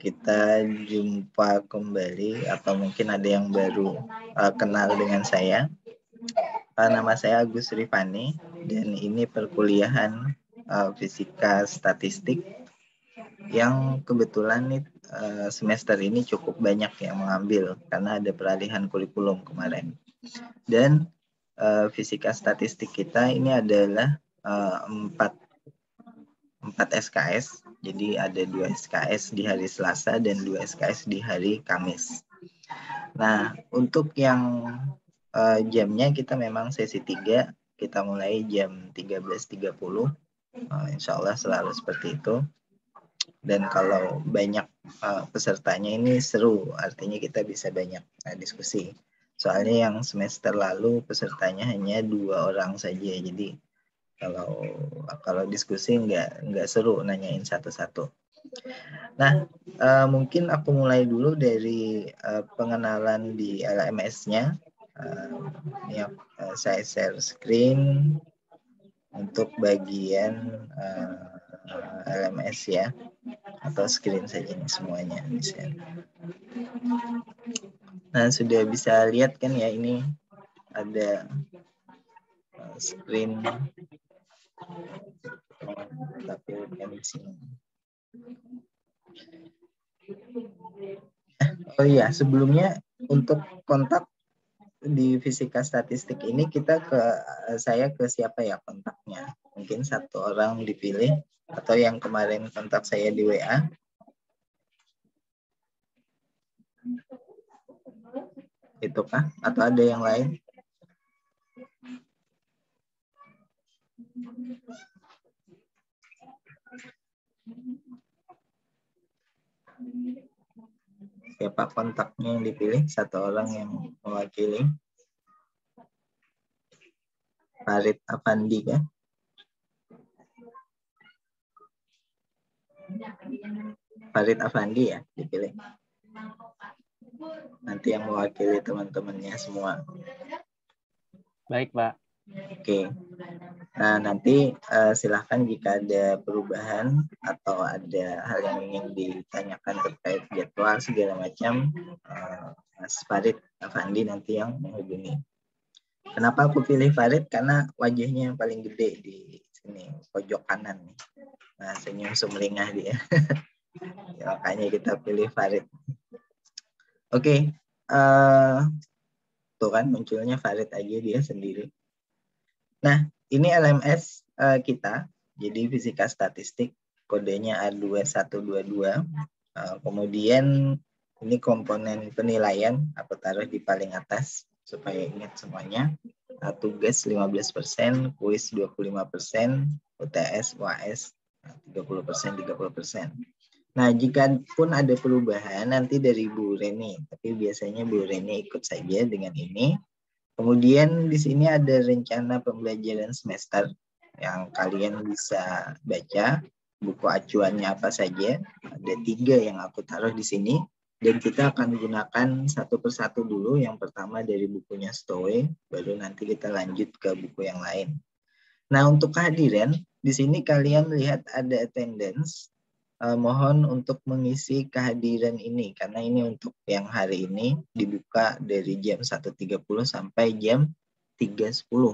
kita jumpa kembali atau mungkin ada yang baru kenal dengan saya. Nama saya Agus Rifani dan ini perkuliahan Fisika Statistik yang kebetulan nih semester ini cukup banyak yang mengambil karena ada peralihan kurikulum kemarin. Dan Fisika Statistik kita ini adalah 4 SKS, jadi ada 2 SKS di hari Selasa dan 2 SKS di hari Kamis. Nah, untuk yang jamnya kita memang sesi 3, kita mulai jam 13.30, insya Allah selalu seperti itu. Dan kalau banyak pesertanya ini seru, artinya kita bisa banyak diskusi. Soalnya yang semester lalu pesertanya hanya 2 orang saja, jadi kalau diskusi nggak seru nanyain satu-satu. Nah, mungkin aku mulai dulu dari pengenalan di LMS-nya. Saya share screen untuk bagian LMS ya, atau screen saja ini semuanya. Nah, sudah bisa lihat kan ya, ini ada screen tampilkan di sini. Oh iya, sebelumnya untuk kontak di Fisika Statistik ini saya ke siapa ya kontaknya? Mungkin satu orang dipilih atau yang kemarin kontak saya di WA. Itu kah? Atau ada yang lain? Siapa kontaknya yang dipilih? Satu orang yang mewakili. Farid Afandi kan? Farid Afandi ya dipilih. Nanti yang mewakili teman-temannya semua. Baik, Pak. Oke. Nah, nanti silahkan jika ada perubahan atau ada hal yang ingin ditanyakan terkait jadwal segala macam, Mas Farid Afandi nanti yang menghubungi. Kenapa aku pilih Farid? Karena wajahnya yang paling gede di sini, pojok kanan. Nah, senyum sumringah dia. Ya, makanya kita pilih Farid. Oke. Tuh kan munculnya Farid aja dia sendiri. Nah, ini LMS kita. Jadi Fisika Statistik, kodenya A2122. Kemudian ini komponen penilaian, aku taruh di paling atas supaya ingat semuanya. Tugas 15%, kuis 25%, UTS, UAS 30%, 30%. Nah, jika pun ada perubahan nanti dari Bu Reni, tapi biasanya Bu Reni ikut saja dengan ini. Kemudian di sini ada rencana pembelajaran semester yang kalian bisa baca. Buku acuannya apa saja. Ada 3 yang aku taruh di sini. Dan kita akan gunakan satu persatu dulu. Yang pertama dari bukunya Stowe, baru nanti kita lanjut ke buku yang lain. Nah, untuk kehadiran, di sini kalian lihat ada attendance. Mohon untuk mengisi kehadiran ini, karena ini untuk yang hari ini dibuka dari jam 1.30 sampai jam 3.10.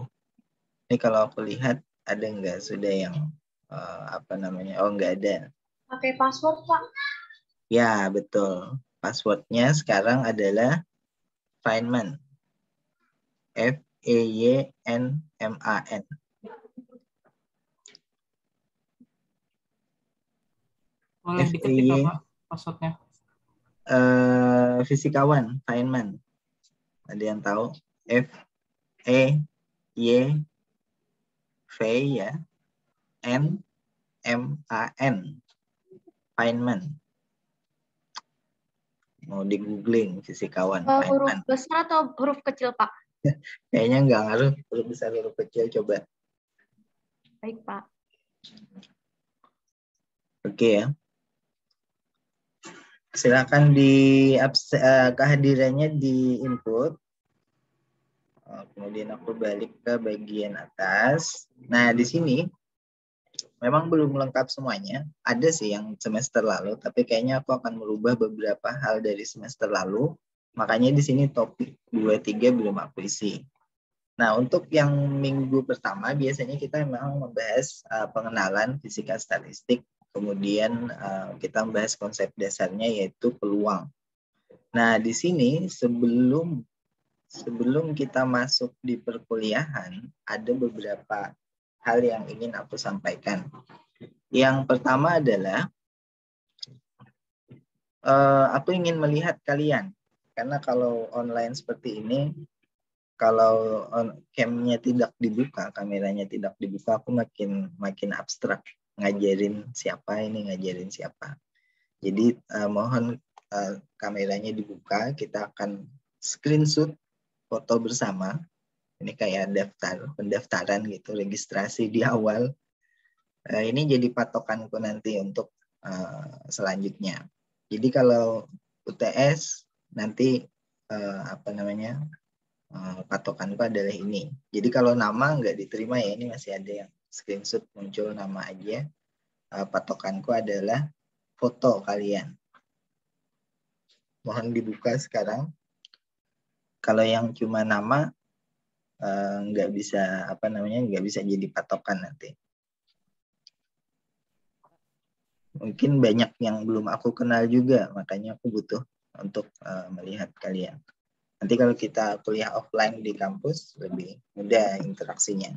Ini kalau aku lihat ada nggak sudah yang nggak ada. Pakai password, Pak? Ya, betul. Passwordnya sekarang adalah Feynman. F-E-Y-N-M-A-N. Boleh diketik apa passwordnya? Fisikawan, Feynman. Ada yang tahu? F-E-Y V ya, N-M-A-N. Feynman. Mau di googling fisikawan. Huruf besar atau huruf kecil, Pak? Kayaknya nggak ngaruh huruf besar huruf kecil, coba. Baik, Pak. Oke ya. Silakan kehadirannya di input. Kemudian aku balik ke bagian atas. Nah, di sini Memang belum lengkap semuanya. Ada sih yang semester lalu, tapi kayaknya aku akan merubah beberapa hal dari semester lalu. Makanya di sini topik 2-3 belum aku isi. Nah, untuk yang minggu pertama biasanya kita memang membahas pengenalan fisika statistik, kemudian kita membahas konsep dasarnya yaitu peluang. Nah, di sini sebelum kita masuk di perkuliahan, ada beberapa hal yang ingin aku sampaikan. Yang pertama adalah aku ingin melihat kalian, karena kalau online seperti ini, kalau cam-nya tidak dibuka, kameranya tidak dibuka, aku makin abstrak ngajarin siapa. Jadi mohon kameranya dibuka, kita akan screenshot foto bersama. Ini kayak pendaftaran gitu, registrasi di awal. Ini jadi patokanku nanti untuk selanjutnya. Jadi kalau UTS nanti patokanku adalah ini. Jadi kalau nama nggak diterima ya, ini masih ada yang screenshot muncul nama aja. Patokanku adalah foto kalian. Mohon dibuka sekarang. Kalau yang cuma nama nggak bisa nggak bisa jadi patokan nanti. Mungkin banyak yang belum aku kenal juga, makanya aku butuh untuk melihat kalian. Nanti kalau kita kuliah offline di kampus lebih mudah interaksinya.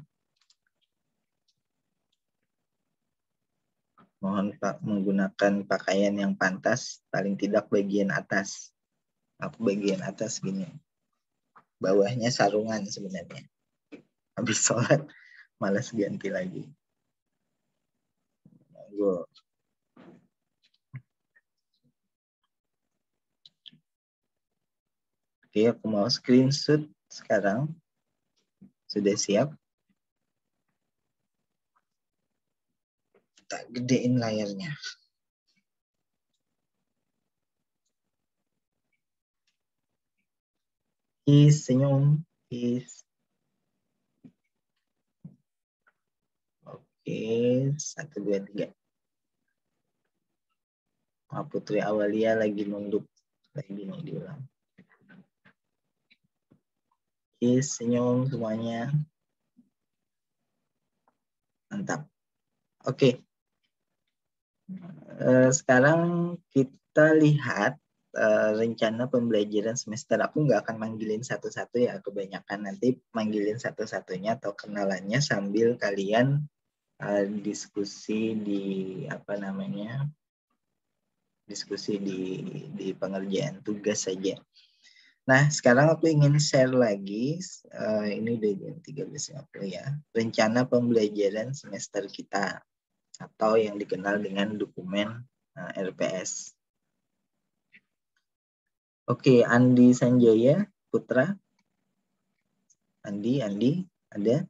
Mohon Pak menggunakan pakaian yang pantas, paling tidak bagian atas. Aku bagian atas gini. Bawahnya sarungan sebenarnya. Habis sholat malas ganti lagi. Oke, aku mau screenshot sekarang. Sudah siap? Tak gedein layarnya. Senyum. Oke, 1, 2, 3. Putri Awalia lagi nunduk. Lagi nih diulang. Senyum semuanya. Mantap. Oke. Sekarang kita lihat rencana pembelajaran semester. Aku nggak akan manggilin satu-satu ya, kebanyakan nanti manggilin satu-satunya atau kenalannya sambil kalian diskusi di diskusi di pengerjaan tugas saja. Nah, sekarang aku ingin share lagi, ini udah jam 13.50 ya, rencana pembelajaran semester kita atau yang dikenal dengan dokumen RPS. Oke, Andi Sanjaya Putra. Andi, ada?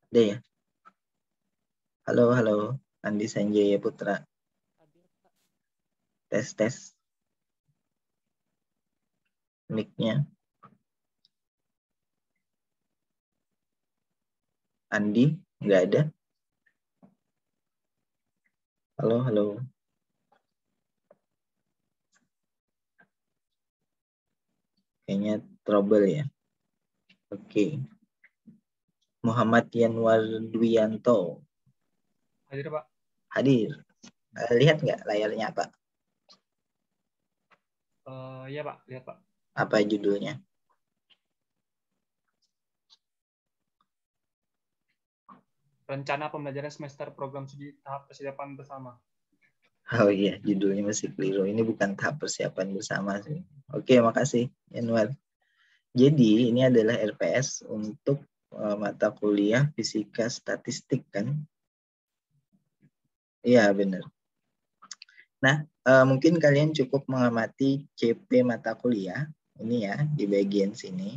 Ada ya? Halo, Andi Sanjaya Putra. Tes. Mic-nya. Andi, nggak ada? Halo. Kayaknya trouble ya. Oke. Muhammad Yanwar Dwianto. Hadir, Pak. Hadir. Lihat nggak layarnya, Pak? Iya, Pak. Lihat, Pak. Apa judulnya? Rencana pembelajaran semester program studi tahap persiapan bersama. Oh iya, judulnya masih keliru. Ini bukan tahap persiapan bersama sih. Oke, makasih, Yanwar. Jadi, ini adalah RPS untuk mata kuliah fisika statistik, kan? Iya, benar. Nah, mungkin kalian cukup mengamati CP mata kuliah. Ini ya, di bagian sini.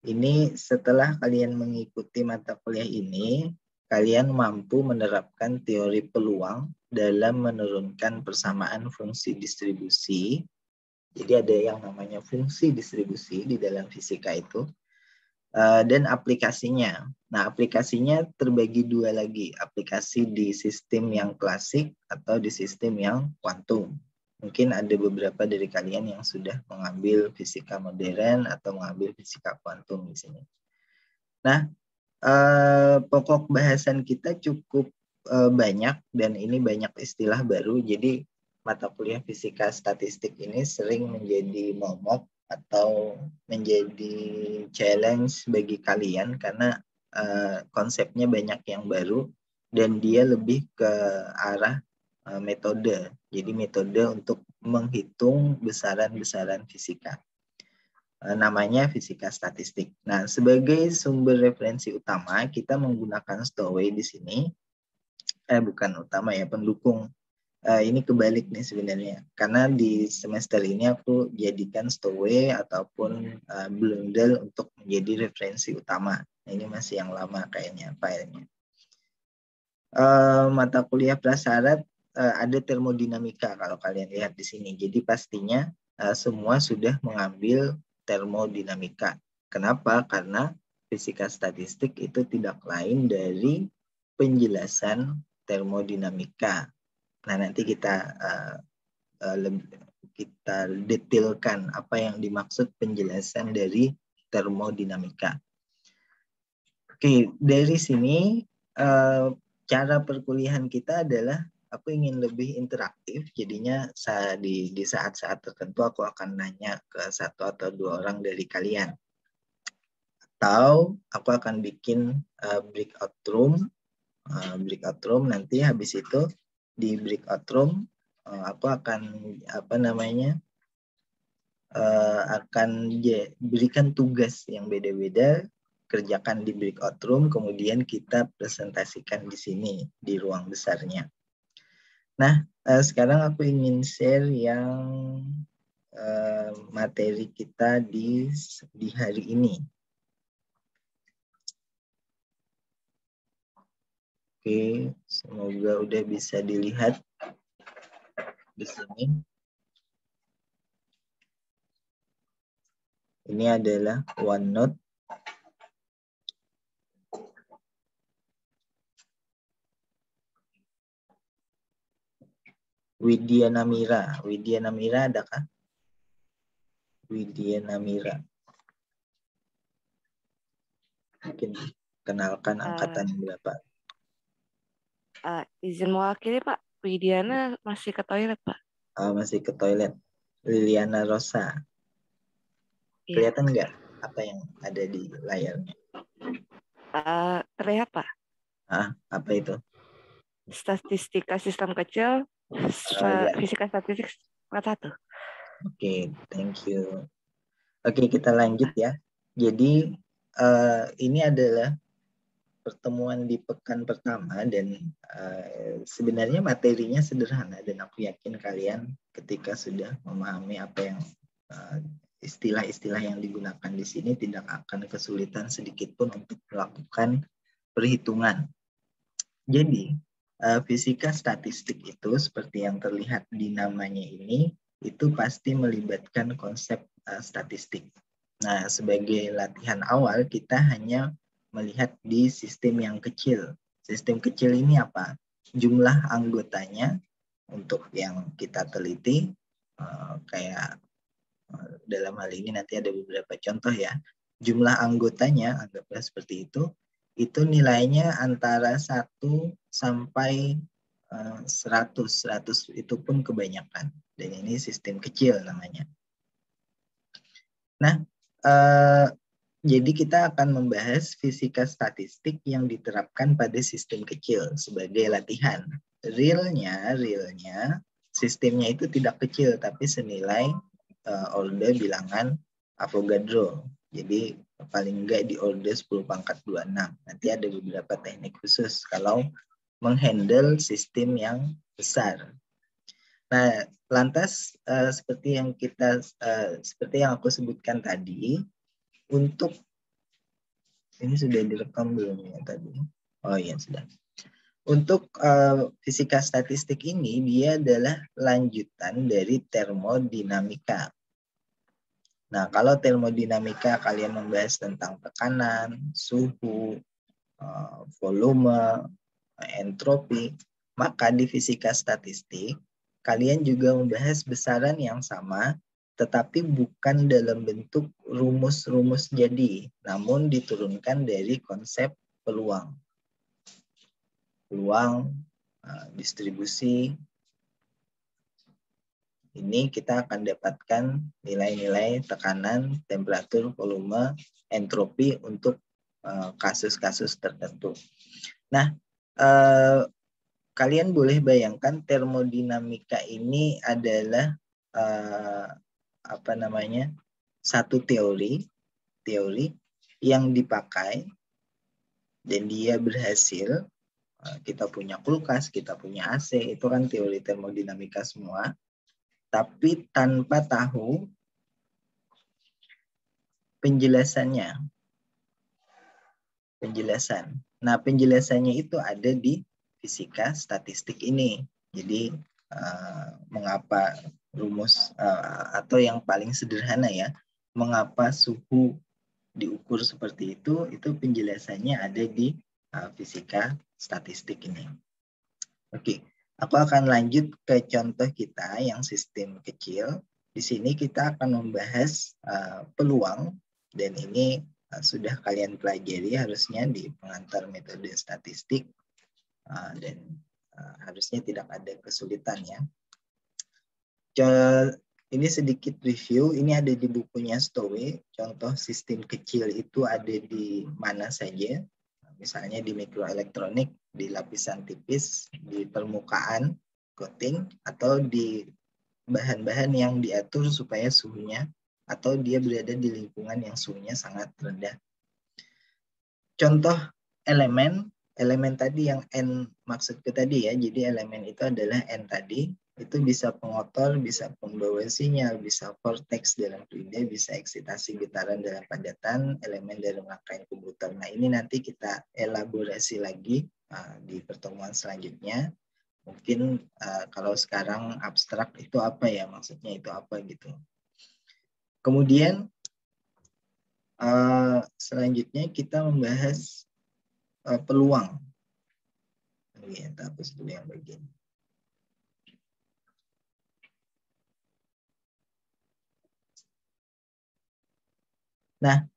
Ini setelah kalian mengikuti mata kuliah ini, kalian mampu menerapkan teori peluang dalam menurunkan persamaan fungsi distribusi. Jadi ada yang namanya fungsi distribusi di dalam fisika itu. dan aplikasinya. Nah, aplikasinya terbagi dua lagi, aplikasi di sistem yang klasik atau di sistem yang kuantum. Mungkin ada beberapa dari kalian yang sudah mengambil fisika modern atau mengambil fisika kuantum di sini. Nah, pokok bahasan kita cukup banyak dan ini banyak istilah baru. Jadi mata kuliah fisika statistik ini sering menjadi momok atau menjadi challenge bagi kalian karena konsepnya banyak yang baru dan dia lebih ke arah metode. Jadi metode untuk menghitung besaran-besaran fisika. Namanya fisika statistik. Nah, sebagai sumber referensi utama kita menggunakan Stowaway di sini. Bukan utama ya, pendukung. Ini kebalik nih sebenarnya. Karena di semester ini aku jadikan Stowaway ataupun Blundell untuk menjadi referensi utama. Nah, ini masih yang lama kayaknya filenya. Mata kuliah prasyarat ada termodinamika kalau kalian lihat di sini. Jadi pastinya semua sudah mengambil termodinamika. Kenapa? Karena fisika statistik itu tidak lain dari penjelasan termodinamika. Nah, nanti kita detailkan apa yang dimaksud penjelasan dari termodinamika. Oke, dari sini cara perkuliahan kita adalah aku ingin lebih interaktif, jadinya di saat-saat tertentu aku akan nanya ke satu atau dua orang dari kalian. Atau aku akan bikin breakout room, nanti habis itu di breakout room aku akan akan berikan tugas yang beda-beda, kerjakan di breakout room, kemudian kita presentasikan di sini, di ruang besarnya. Nah, sekarang aku ingin share yang materi kita di hari ini. Oke, semoga udah bisa dilihat di sini. Ini adalah OneNote. Widya Namira adakah? Widya Namira. Mungkin kenalkan angkatan berapa? Izin mewakili Pak, Widiana masih ke toilet Pak. Masih ke toilet. Liliana Rosa. Kelihatan nggak apa yang ada di layarnya? Terlihat Pak. Apa itu? Statistika sistem kecil, fisika statistik part 1. Oke, thank you. Oke, kita lanjut ya. Jadi ini adalah pertemuan di pekan pertama dan sebenarnya materinya sederhana dan aku yakin kalian ketika sudah memahami apa yang istilah-istilah yang digunakan di sini tidak akan kesulitan sedikit pun untuk melakukan perhitungan. Jadi fisika statistik itu seperti yang terlihat di namanya ini itu pasti melibatkan konsep statistik. Nah, sebagai latihan awal kita hanya melihat di sistem yang kecil. Sistem kecil ini apa? Jumlah anggotanya untuk yang kita teliti, kayak dalam hal ini nanti ada beberapa contoh ya. Jumlah anggotanya, anggaplah seperti itu nilainya antara 1 sampai 100 itu pun kebanyakan. Dan ini sistem kecil namanya. Nah, jadi kita akan membahas fisika statistik yang diterapkan pada sistem kecil sebagai latihan. Realnya sistemnya itu tidak kecil tapi senilai order bilangan Avogadro. Jadi paling enggak di order 10 pangkat 26. Nanti ada beberapa teknik khusus kalau menghandle sistem yang besar. Nah, lantas seperti yang aku sebutkan tadi, untuk ini sudah direkam belum ya tadi? Oh iya sudah. Untuk fisika statistik ini dia adalah lanjutan dari termodinamika. Nah, kalau termodinamika kalian membahas tentang tekanan, suhu, volume, entropi, maka di fisika statistik kalian juga membahas besaran yang sama, tetapi bukan dalam bentuk rumus-rumus jadi, namun diturunkan dari konsep peluang. Peluang, distribusi. Ini kita akan dapatkan nilai-nilai tekanan, temperatur, volume, entropi untuk kasus-kasus tertentu. Nah, kalian boleh bayangkan termodinamika ini adalah satu teori yang dipakai dan dia berhasil. Kita punya kulkas, kita punya AC, itu kan teori termodinamika semua. Tapi tanpa tahu penjelasannya. Nah, penjelasannya itu ada di fisika statistik ini. Jadi mengapa rumus atau yang paling sederhana ya, mengapa suhu diukur seperti itu penjelasannya ada di fisika statistik ini. Oke, aku akan lanjut ke contoh kita yang sistem kecil. Di sini kita akan membahas peluang, dan ini sudah kalian pelajari harusnya di pengantar metode statistik, dan harusnya tidak ada kesulitan ya. Ini sedikit review, ini ada di bukunya Stowe, contoh sistem kecil itu ada di mana saja, misalnya di mikroelektronik, di lapisan tipis, di permukaan coating, atau di bahan-bahan yang diatur supaya suhunya, atau dia berada di lingkungan yang suhunya sangat rendah. Contoh elemen tadi yang N maksudku tadi ya, jadi elemen itu adalah N tadi, itu bisa pengotor, bisa pembawa sinyal, bisa vortex dalam fluida, bisa eksitasi getaran dalam padatan, elemen dalam rangkaian komputer. Nah, ini nanti kita elaborasi lagi di pertemuan selanjutnya. Mungkin kalau sekarang abstrak itu apa ya, maksudnya itu apa gitu. Kemudian selanjutnya kita membahas peluang. Ini kita hapus dulu yang bagian. Nah,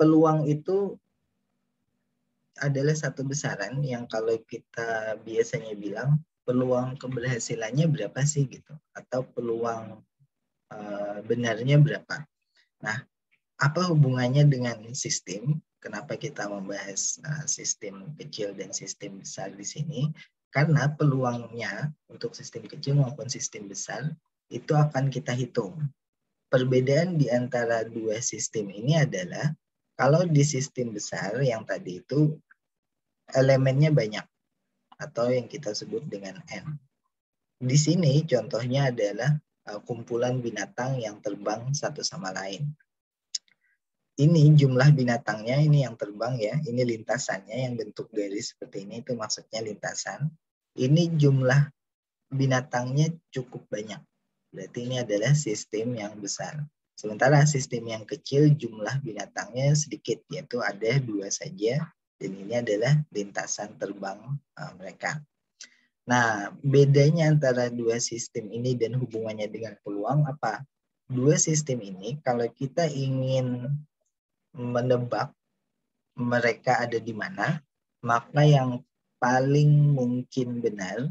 peluang itu adalah satu besaran yang kalau kita biasanya bilang peluang keberhasilannya berapa sih gitu, atau peluang benarnya berapa. Nah, apa hubungannya dengan sistem? Kenapa kita membahas sistem kecil dan sistem besar di sini? Karena peluangnya untuk sistem kecil maupun sistem besar itu akan kita hitung. Perbedaan di antara dua sistem ini adalah kalau di sistem besar yang tadi itu elemennya banyak atau yang kita sebut dengan N. Di sini contohnya adalah kumpulan binatang yang terbang satu sama lain. Ini jumlah binatangnya, ini yang terbang ya, ini lintasannya yang bentuk garis seperti ini, itu maksudnya lintasan. Ini jumlah binatangnya cukup banyak. Berarti ini adalah sistem yang besar. Sementara sistem yang kecil jumlah binatangnya sedikit, yaitu ada 2 saja, dan ini adalah lintasan terbang mereka. Nah, bedanya antara dua sistem ini dan hubungannya dengan peluang apa? Dua sistem ini kalau kita ingin menebak mereka ada di mana, maka yang paling mungkin benar,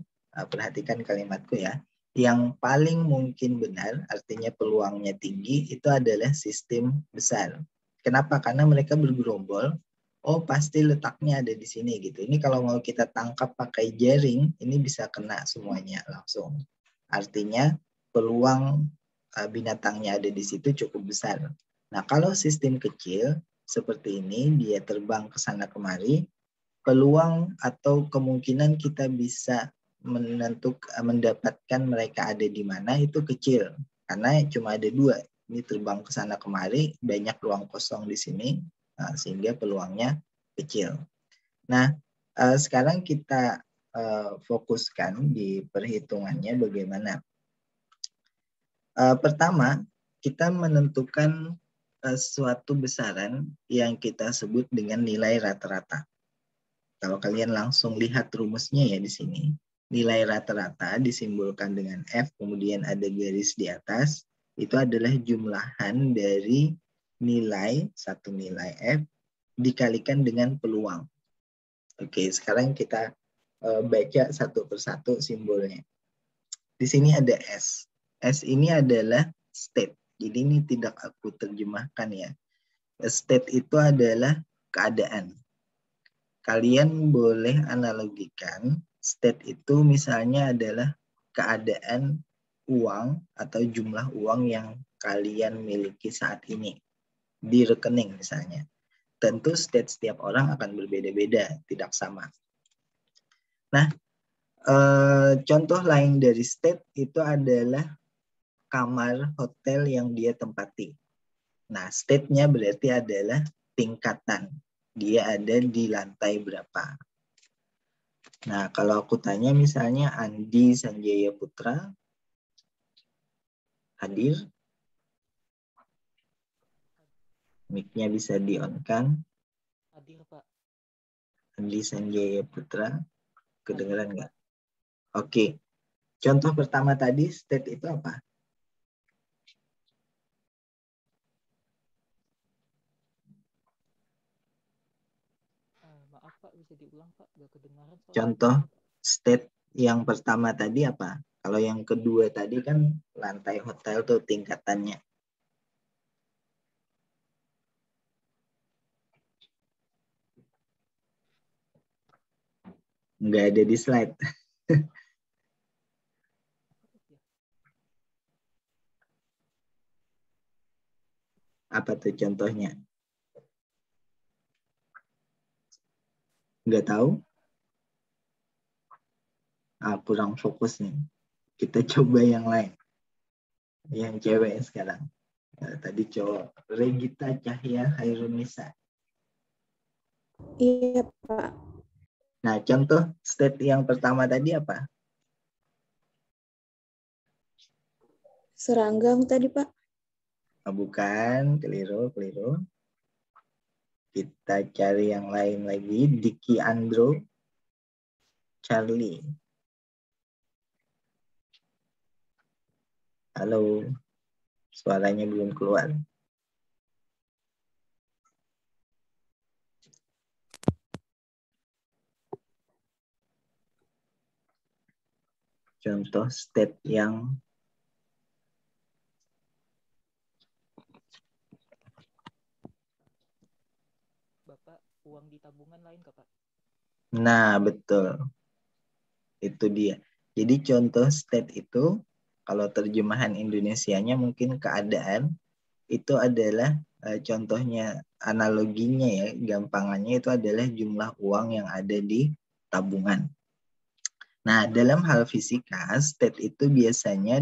perhatikan kalimatku ya, yang paling mungkin benar, artinya peluangnya tinggi, itu adalah sistem besar. Kenapa? Karena mereka bergerombol, oh pasti letaknya ada di sini gitu. Ini kalau mau kita tangkap pakai jaring, ini bisa kena semuanya langsung. Artinya peluang binatangnya ada di situ cukup besar. Nah, kalau sistem kecil seperti ini, dia terbang ke sana kemari, peluang atau kemungkinan kita bisa mendapatkan mereka ada di mana itu kecil, karena cuma ada 2. Ini terbang ke sana kemari, banyak ruang kosong di sini, sehingga peluangnya kecil. Nah, sekarang kita fokuskan di perhitungannya bagaimana. Pertama, kita menentukan suatu besaran yang kita sebut dengan nilai rata-rata. Kalau kalian langsung lihat rumusnya ya di sini, nilai rata-rata disimbolkan dengan F, kemudian ada garis di atas, itu adalah jumlahan dari satu nilai F dikalikan dengan peluang. Oke, sekarang kita baca satu persatu simbolnya. Di sini ada S. S ini adalah state. Jadi ini tidak aku terjemahkan ya. State itu adalah keadaan. Kalian boleh analogikan state itu misalnya adalah keadaan uang atau jumlah uang yang kalian miliki saat ini di rekening misalnya. Tentu state setiap orang akan berbeda-beda, tidak sama. Nah, contoh lain dari state itu adalah kamar hotel yang dia tempati. Nah, state-nya berarti adalah tingkatan. Dia ada di lantai berapa. Nah, kalau aku tanya misalnya Andi Sanjaya Putra hadir. Mic-nya bisa di-on-kan. Hadir, Pak. Andi Sanjaya Putra. Kedengeran nggak? Oke. Contoh pertama tadi, state itu apa? Maaf Pak, bisa diulang Pak, gak kedengaran soalnya. Contoh state yang pertama tadi apa? Kalau yang kedua tadi kan lantai hotel tuh tingkatannya. Nggak ada di slide. Apa tuh contohnya? Nggak tahu? Kurang fokus nih. Kita coba yang lain. Yang cewek sekarang. Tadi cowok. Regita Cahya Hairunisa. Iya, Pak. Nah, contoh state yang pertama tadi apa? Serangga tadi, Pak. Bukan, keliru. Kita cari yang lain lagi. Diki Andro Charlie. Halo, suaranya belum keluar. Contoh state yang Bapak, uang di tabungan lain Kak, Pak? Nah, betul. Itu dia. Jadi contoh state itu, kalau terjemahan Indonesianya mungkin keadaan, itu adalah contohnya, analoginya ya, gampangannya itu adalah jumlah uang yang ada di tabungan. Nah, dalam hal fisika, state itu biasanya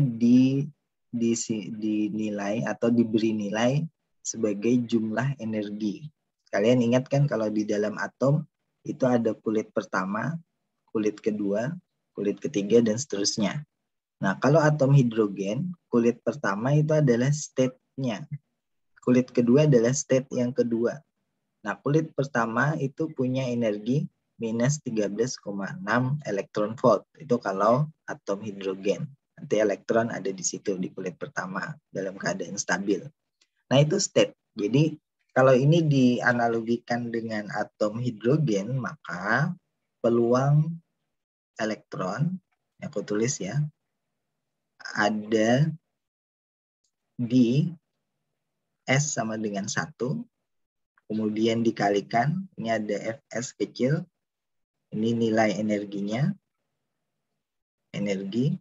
dinilai atau diberi nilai sebagai jumlah energi. Kalian ingat kan kalau di dalam atom itu ada kulit pertama, kulit kedua, kulit ketiga, dan seterusnya. Nah, kalau atom hidrogen, kulit pertama itu adalah state-nya. Kulit kedua adalah state yang kedua. Nah, kulit pertama itu punya energi minus 13,6 elektron volt. Itu kalau atom hidrogen. Nanti elektron ada di situ di kulit pertama dalam keadaan stabil. Nah, itu state. Jadi, kalau ini dianalogikan dengan atom hidrogen, maka peluang elektron, aku tulis ya, ada di S sama dengan 1, kemudian dikalikan, ini ada Fs kecil, ini nilai energinya, energi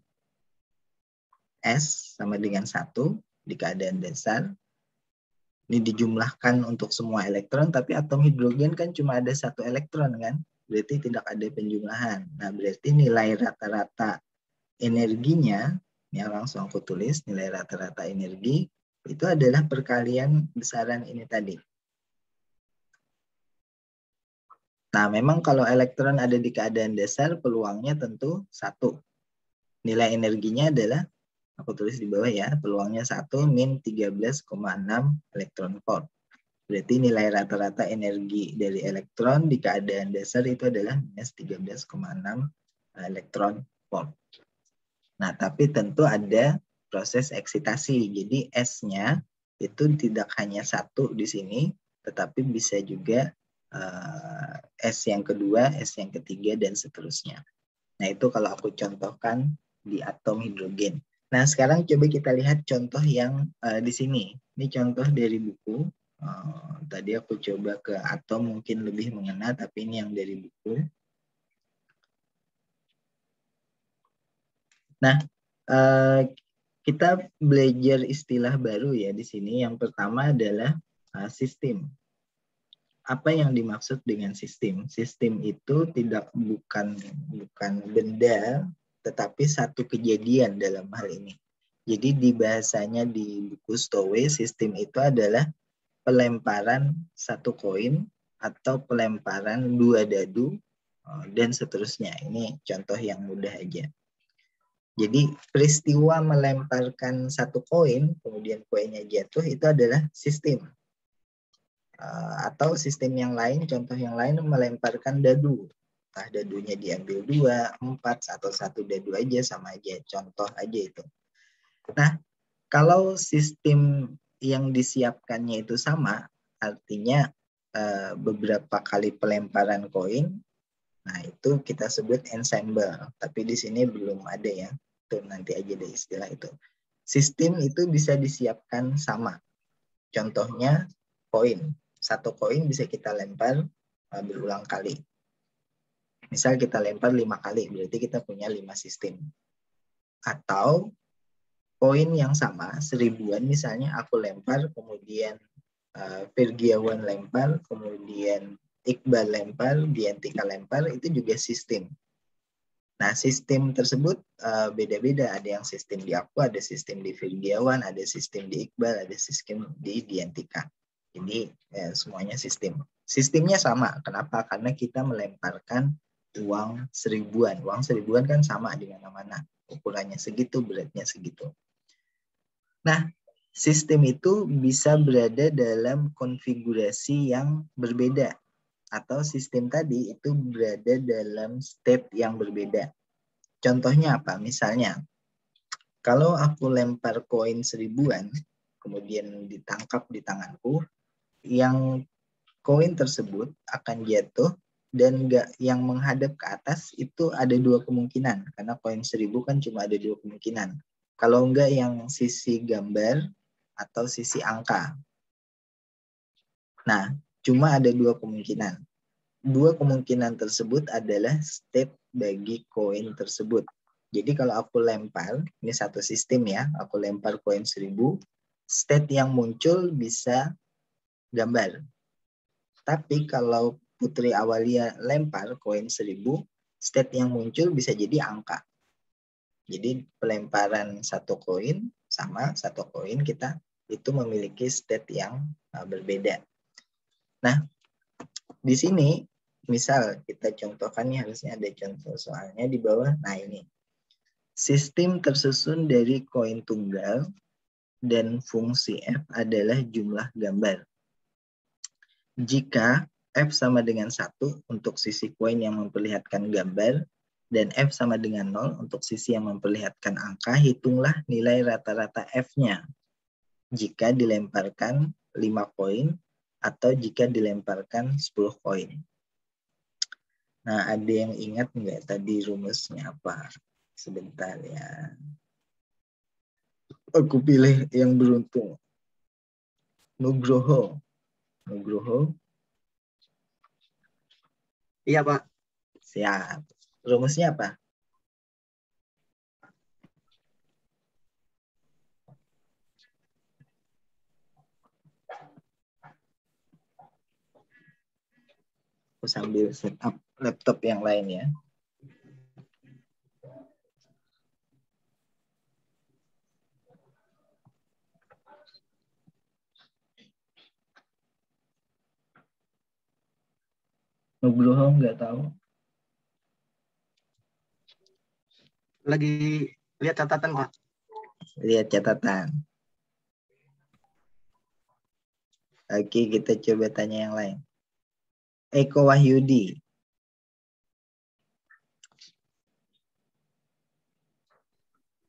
S sama dengan 1 di keadaan dasar. Ini dijumlahkan untuk semua elektron, tapi atom hidrogen kan cuma ada 1 elektron kan, berarti tidak ada penjumlahan. Nah, berarti nilai rata-rata energinya, ya langsung aku tulis, nilai rata-rata energi, itu adalah perkalian besaran ini tadi. Nah, memang kalau elektron ada di keadaan dasar, peluangnya tentu 1. Nilai energinya adalah Aku tulis di bawah ya, peluangnya 1 min 13,6 elektron volt. Berarti nilai rata-rata energi dari elektron di keadaan dasar itu adalah minus 13,6 elektron volt. Nah, tapi tentu ada proses eksitasi. Jadi S-nya itu tidak hanya 1 di sini, tetapi bisa juga S yang kedua, S yang ketiga, dan seterusnya. Nah, itu kalau aku contohkan di atom hidrogen. Nah, sekarang coba kita lihat contoh yang di sini. Ini contoh dari buku. Tadi aku coba ke atom mungkin lebih mengena, tapi ini yang dari buku. Nah, kita belajar istilah baru ya di sini. Yang pertama adalah sistem. Apa yang dimaksud dengan sistem? Sistem itu bukan benda, tetapi satu kejadian dalam hal ini. Jadi di bahasanya di buku Stowe, sistem itu adalah pelemparan satu koin atau pelemparan 2 dadu dan seterusnya. Ini contoh yang mudah aja. Jadi peristiwa melemparkan satu koin, kemudian koinnya jatuh, itu adalah sistem. Atau sistem yang lain, contoh yang lain melemparkan dadu. Nah, dadunya diambil 2, 4, atau 1 dadu aja, sama aja. Contoh aja itu. Nah, kalau sistem yang disiapkannya itu sama, artinya beberapa kali pelemparan koin, nah itu kita sebut ensemble. Tapi di sini belum ada ya. Itu nanti aja deh istilah itu. Sistem itu bisa disiapkan sama. Contohnya koin. Satu koin bisa kita lempar berulang kali. Misal kita lempar 5 kali, berarti kita punya 5 sistem. Atau koin yang sama, 1000-an misalnya aku lempar, kemudian Virgiawan lempar, kemudian Iqbal lempar, Diantika lempar, itu juga sistem. Nah, sistem tersebut beda-beda. Ada yang sistem di aku, ada sistem di Virgiawan, ada sistem di Iqbal, ada sistem di Diantika. Jadi semuanya sistem. Sistemnya sama. Kenapa? Karena kita melemparkan uang 1000-an. Uang 1000-an kan sama di mana-mana. Ukurannya segitu, beratnya segitu. Nah, sistem itu bisa berada dalam konfigurasi yang berbeda. Atau sistem tadi itu berada dalam state yang berbeda. Contohnya apa? Misalnya, kalau aku lempar koin 1000-an, kemudian ditangkap di tanganku, yang koin tersebut akan jatuh dan yang menghadap ke atas itu ada 2 kemungkinan. Karena koin 1000 kan cuma ada 2 kemungkinan. Kalau enggak yang sisi gambar atau sisi angka. Nah, cuma ada 2 kemungkinan. 2 kemungkinan tersebut adalah state bagi koin tersebut. Jadi kalau aku lempar, ini satu sistem ya, aku lempar koin 1000, state yang muncul bisa gambar. Tapi kalau Putri Awalia lempar koin 1000, state yang muncul bisa jadi angka. Jadi pelemparan satu koin sama satu koin kita itu memiliki state yang berbeda. Nah, di sini misal kita contohkan nih, harusnya ada contoh soalnya di bawah. Nah, ini. Sistem tersusun dari koin tunggal dan fungsi F adalah jumlah gambar. Jika F sama dengan 1 untuk sisi koin yang memperlihatkan gambar, dan F sama dengan 0 untuk sisi yang memperlihatkan angka, hitunglah nilai rata-rata F-nya jika dilemparkan 5 koin atau jika dilemparkan 10 koin. Nah, ada yang ingat nggak tadi rumusnya apa? Sebentar ya. Aku pilih yang beruntung. Nugroho. Nugroho. Iya, Pak. Siap. Rumusnya apa? Aku sambil setup laptop yang lain ya. Nugroho nggak tahu. Lagi lihat catatan, Pak. Lihat catatan. Oke, kita coba tanya yang lain. Eko Wahyudi.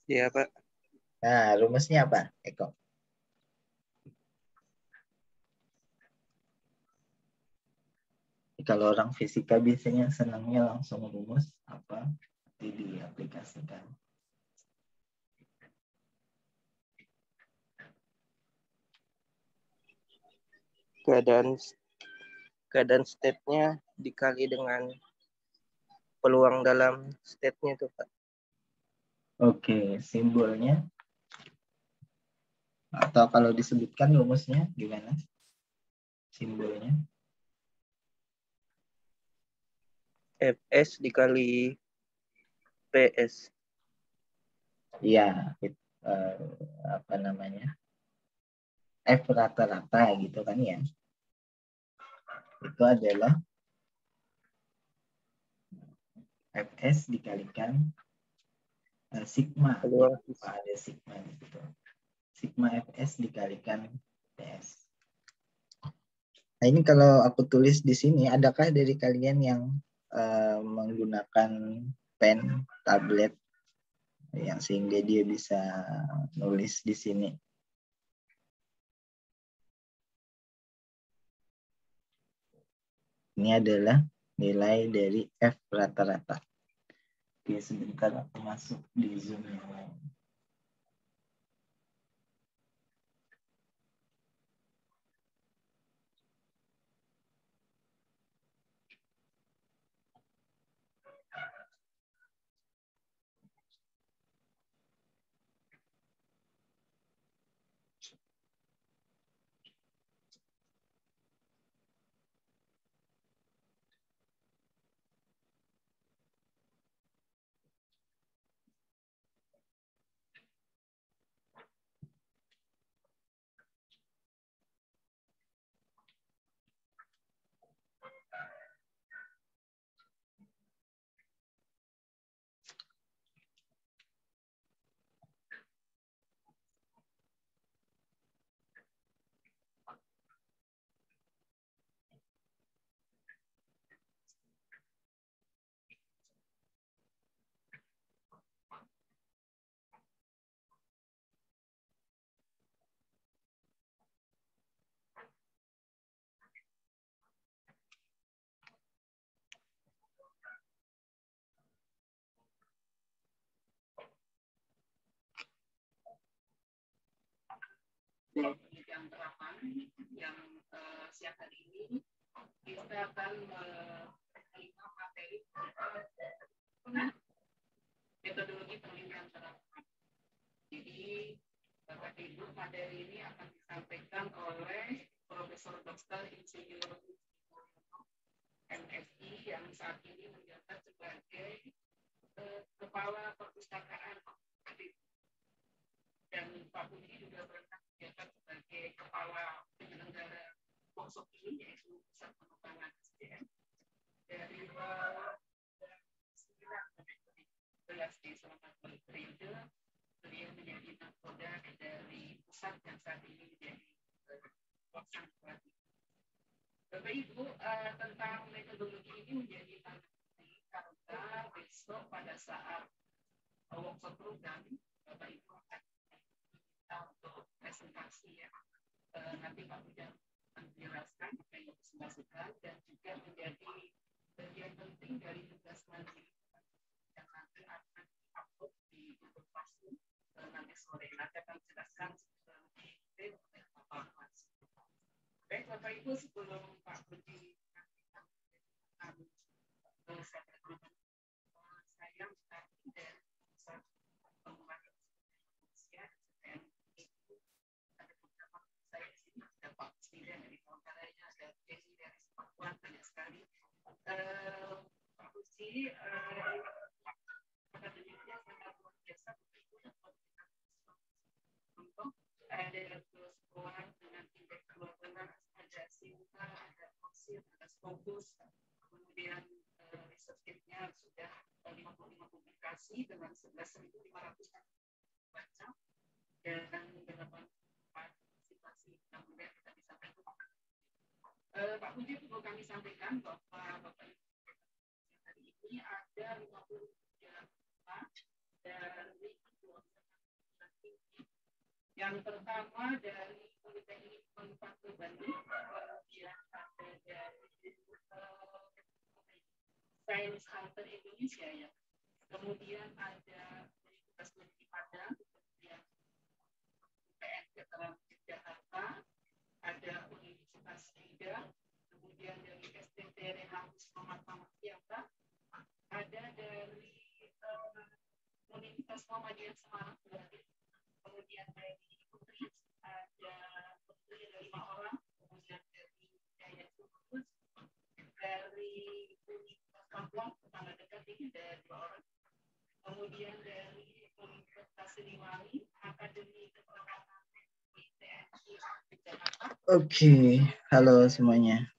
Iya, Pak. Nah, rumusnya apa, Eko? Kalau orang fisika biasanya senangnya langsung rumus apa nanti diaplikasikan. Keadaan state-nya dikali dengan peluang dalam state-nya itu, Pak. Oke, simbolnya atau kalau disebutkan rumusnya gimana? Simbolnya? Fs dikali PS. Iya, apa namanya? F rata-rata gitu kan ya. Itu adalah Fs dikalikan sigma. Peluang Ada sigma gitu. Sigma Fs dikalikan PS. Nah ini kalau aku tulis di sini, adakah dari kalian yang menggunakan pen, tablet, yang sehingga dia bisa nulis di sini? Ini adalah nilai dari F rata-rata. Oke, sebentar aku masuk di Zoom yang lain. Penelitian terapan yang siang hari ini kita akan menerima materi metodologi penelitian terapan. Jadi Bapak Ibu, materi ini akan disampaikan oleh Profesor Dr. Insinyur MSI yang saat ini menjabat sebagai Kepala Perpustakaan dan Pak Budi juga pernah menjabat sebagai Kepala Penyelenggara workshop ini, yaitu Pusat Pengembangan SDM dari 9 di selama periode. Beliau menjadi nakoda dari pusat yang saat ini menjadi pelaksana pelatih. Bapak Ibu, tentang metodologi ini menjadi sangat penting karena besok pada saat workshop program Bapak Ibu akan kita untuk presentasi ya. Nanti Pak Bujang menjelaskan apa yang dipresentasikan dan juga menjadi bagian penting dari tugas mandiri yang nanti akan diupload di Google Classroom nanti sore. Nanti akan menjelaskan lebih detail oleh Bapak Mas. Baik Bapak Ibu, sebelum Pak Budi saya tadi dari pusat pengembangan Indonesia dan itu ada beberapa saya di sini ada Pak Presiden dari antaranya ada Desi dari Papua, banyak sekali. Pak Budi akademiknya sangat luar biasa untuk ada terus keluar dengan indeks 12, ada Sinta, ada Fosil, ada Scopus, kemudian research-nya sudah 55 publikasi dengan 11.500 baca, dan dalam situasi yang kemudian kita disampaikan. Pak Puji perlu kami sampaikan bahwa Bapak Ibu hari ini ada 53 dari yang pertama dari Politeknik Unpad Bandung, kemudian ada dari Sains Hunter Indonesia ya, kemudian ada Universitas Negeri Padang, kemudian UPN Veteran Jakarta, ada Universitas Liga, kemudian dari STT Rehamus Muhammad Tiapa, ada dari Universitas Muhammadiyah Semarang, kemudian dari Putri ada Putri ada 5 orang, kemudian dari Yayasan Kudus, dari Universitas Papua tetangga dekat ini ada 2 orang, kemudian dari Universitas Siliwangi Akademi Keperawatan TNI Jakarta. Oke, halo semuanya.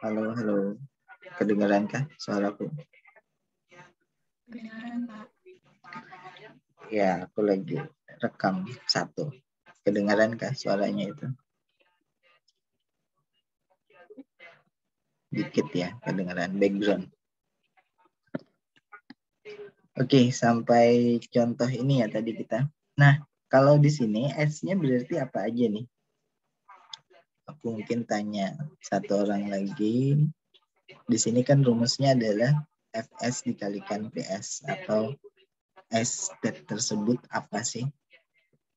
Halo, halo. Kedengaran suaraku? Kedengaran, Pak. Ya, aku lagi rekam satu. Kedengaran suaranya itu? Dikit ya, kedengaran background. Oke, sampai contoh ini ya tadi kita. Nah, kalau di sini S-nya berarti apa aja nih? Aku mungkin tanya satu orang lagi. Di sini kan rumusnya adalah Fs dikalikan Ps, atau S state tersebut apa sih?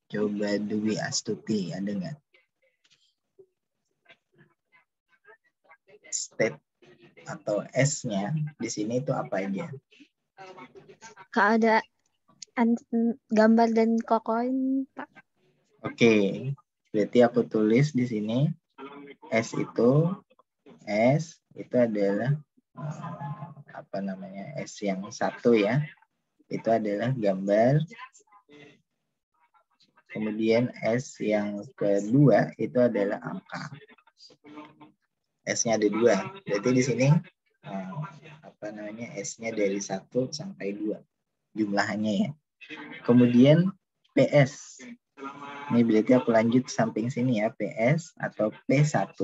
Coba Dwi Astuti, ada nggak? State atau S-nya di sini itu apa aja? Keadaan gambar dan kokoin, Pak. Oke, berarti aku tulis di sini S itu adalah apa namanya, S yang satu ya, itu adalah gambar. Kemudian S yang kedua itu adalah angka. S-nya ada 2, berarti di sini apa namanya, S-nya dari 1 sampai 2 jumlahannya ya. Kemudian PS. Ini berarti aku lanjut samping sini ya, PS atau P1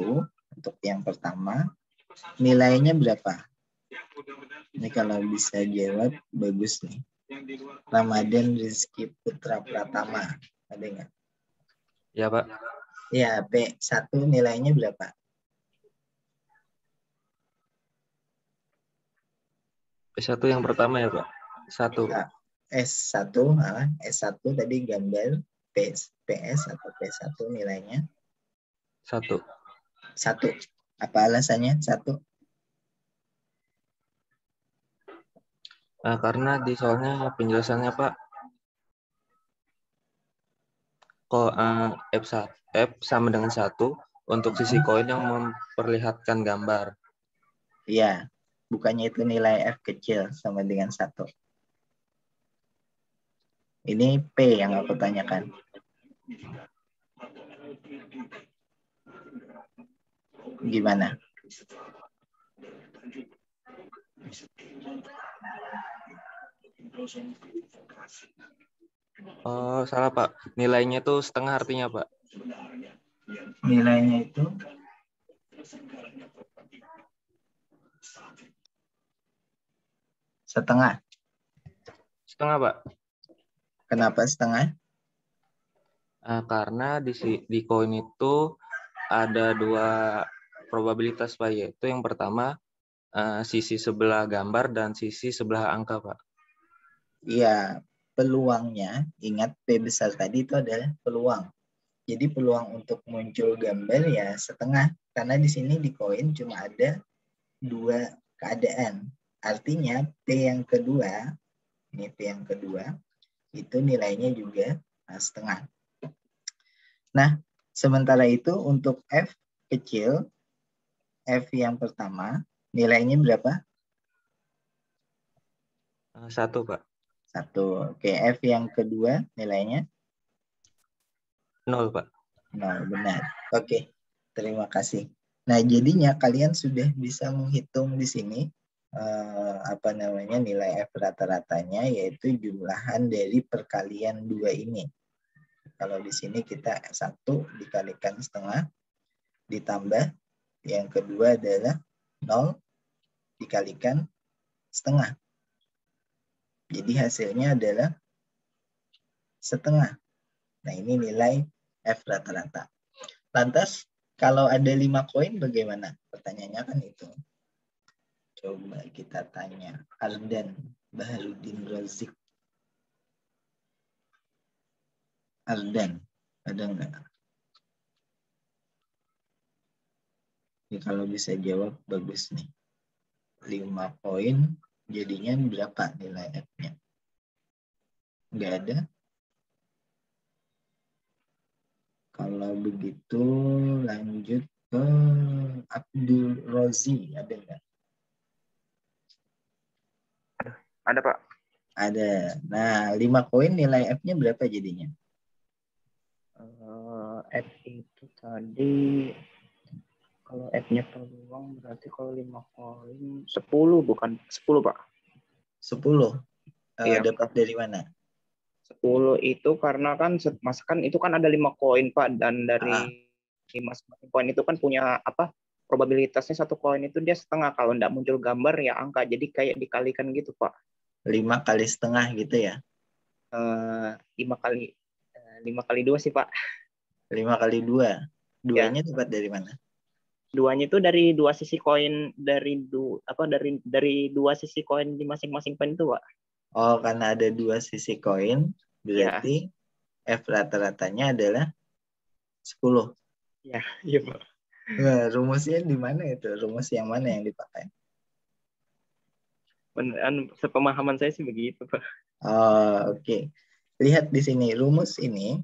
untuk yang pertama. Nilainya berapa? Ini kalau bisa jawab bagus nih. Ramadan Rizky Putra Pratama. Ada nggak? Ya, Pak. Ya, P1 nilainya berapa? S1 yang pertama ya, Pak. 1. S1, S1 tadi gambar PS atau P1 nilainya? 1. 1. Apa alasannya 1? Karena di soalnya penjelasannya, Pak, kok F sama dengan 1 untuk sisi koin yang memperlihatkan gambar. Iya, bukannya itu nilai F kecil sama dengan 1. Ini P yang aku tanyakan. Gimana? Oh, salah, Pak. Nilainya itu setengah artinya, Pak. Nilainya itu setengah. Setengah, Pak. Kenapa setengah? Karena di koin itu ada 2 probabilitas, Pak, yaitu yang pertama sisi sebelah gambar dan sisi sebelah angka, Pak. Iya, peluangnya, ingat P besar tadi itu adalah peluang. Jadi peluang untuk muncul gambar ya setengah, karena di sini di koin cuma ada 2 keadaan. Artinya P yang kedua, ini P yang kedua, itu nilainya juga setengah. Nah, sementara itu untuk F kecil, F yang pertama, nilainya berapa? 1, Pak. 1. Oke, F yang kedua nilainya? 0, Pak. 0, benar. Oke, terima kasih. Nah, jadinya kalian sudah bisa menghitung di sini nilai F rata-ratanya, yaitu jumlahan dari perkalian dua ini. Kalau di sini kita 1 dikalikan setengah ditambah yang kedua adalah 0 dikalikan setengah. Jadi hasilnya adalah setengah. Nah, ini nilai F rata-rata. Lantas kalau ada 5 koin bagaimana? Pertanyaannya kan itu. Coba kita tanya Ardan Baharudin Rozik. Ardan, ada nggak? Ini kalau bisa jawab bagus nih. 5 koin jadinya berapa nilai F-nya? Nggak ada? Kalau begitu lanjut ke Abdul Rozi, ada nggak? Ada, Pak. Ada. Nah, 5 koin nilai F-nya berapa jadinya? F itu tadi, kalau F-nya peluang berarti kalau 5 koin 10, bukan 10, Pak. 10. Iya. Dapat dari mana? 10 itu karena kan itu kan ada 5 koin, Pak, dan dari masing-masing koin itu kan punya probabilitasnya satu koin itu dia setengah, kalau tidak muncul gambar ya angka, jadi kayak dikalikan gitu, Pak. 5 kali setengah gitu ya? 5 kali 2 sih, Pak. 5 kali 2. Duanya dapat dari mana? Duanya itu dari dua sisi koin, dari dua sisi koin di masing-masing koin itu, Pak. Oh, karena ada 2 sisi koin, berarti F rata-ratanya adalah 10. Ya, iya, Pak. Nah, rumusnya di mana itu? Rumus yang mana yang dipakai? Sepemahaman saya sih begitu, Pak. Oh, oke. Lihat di sini, rumus ini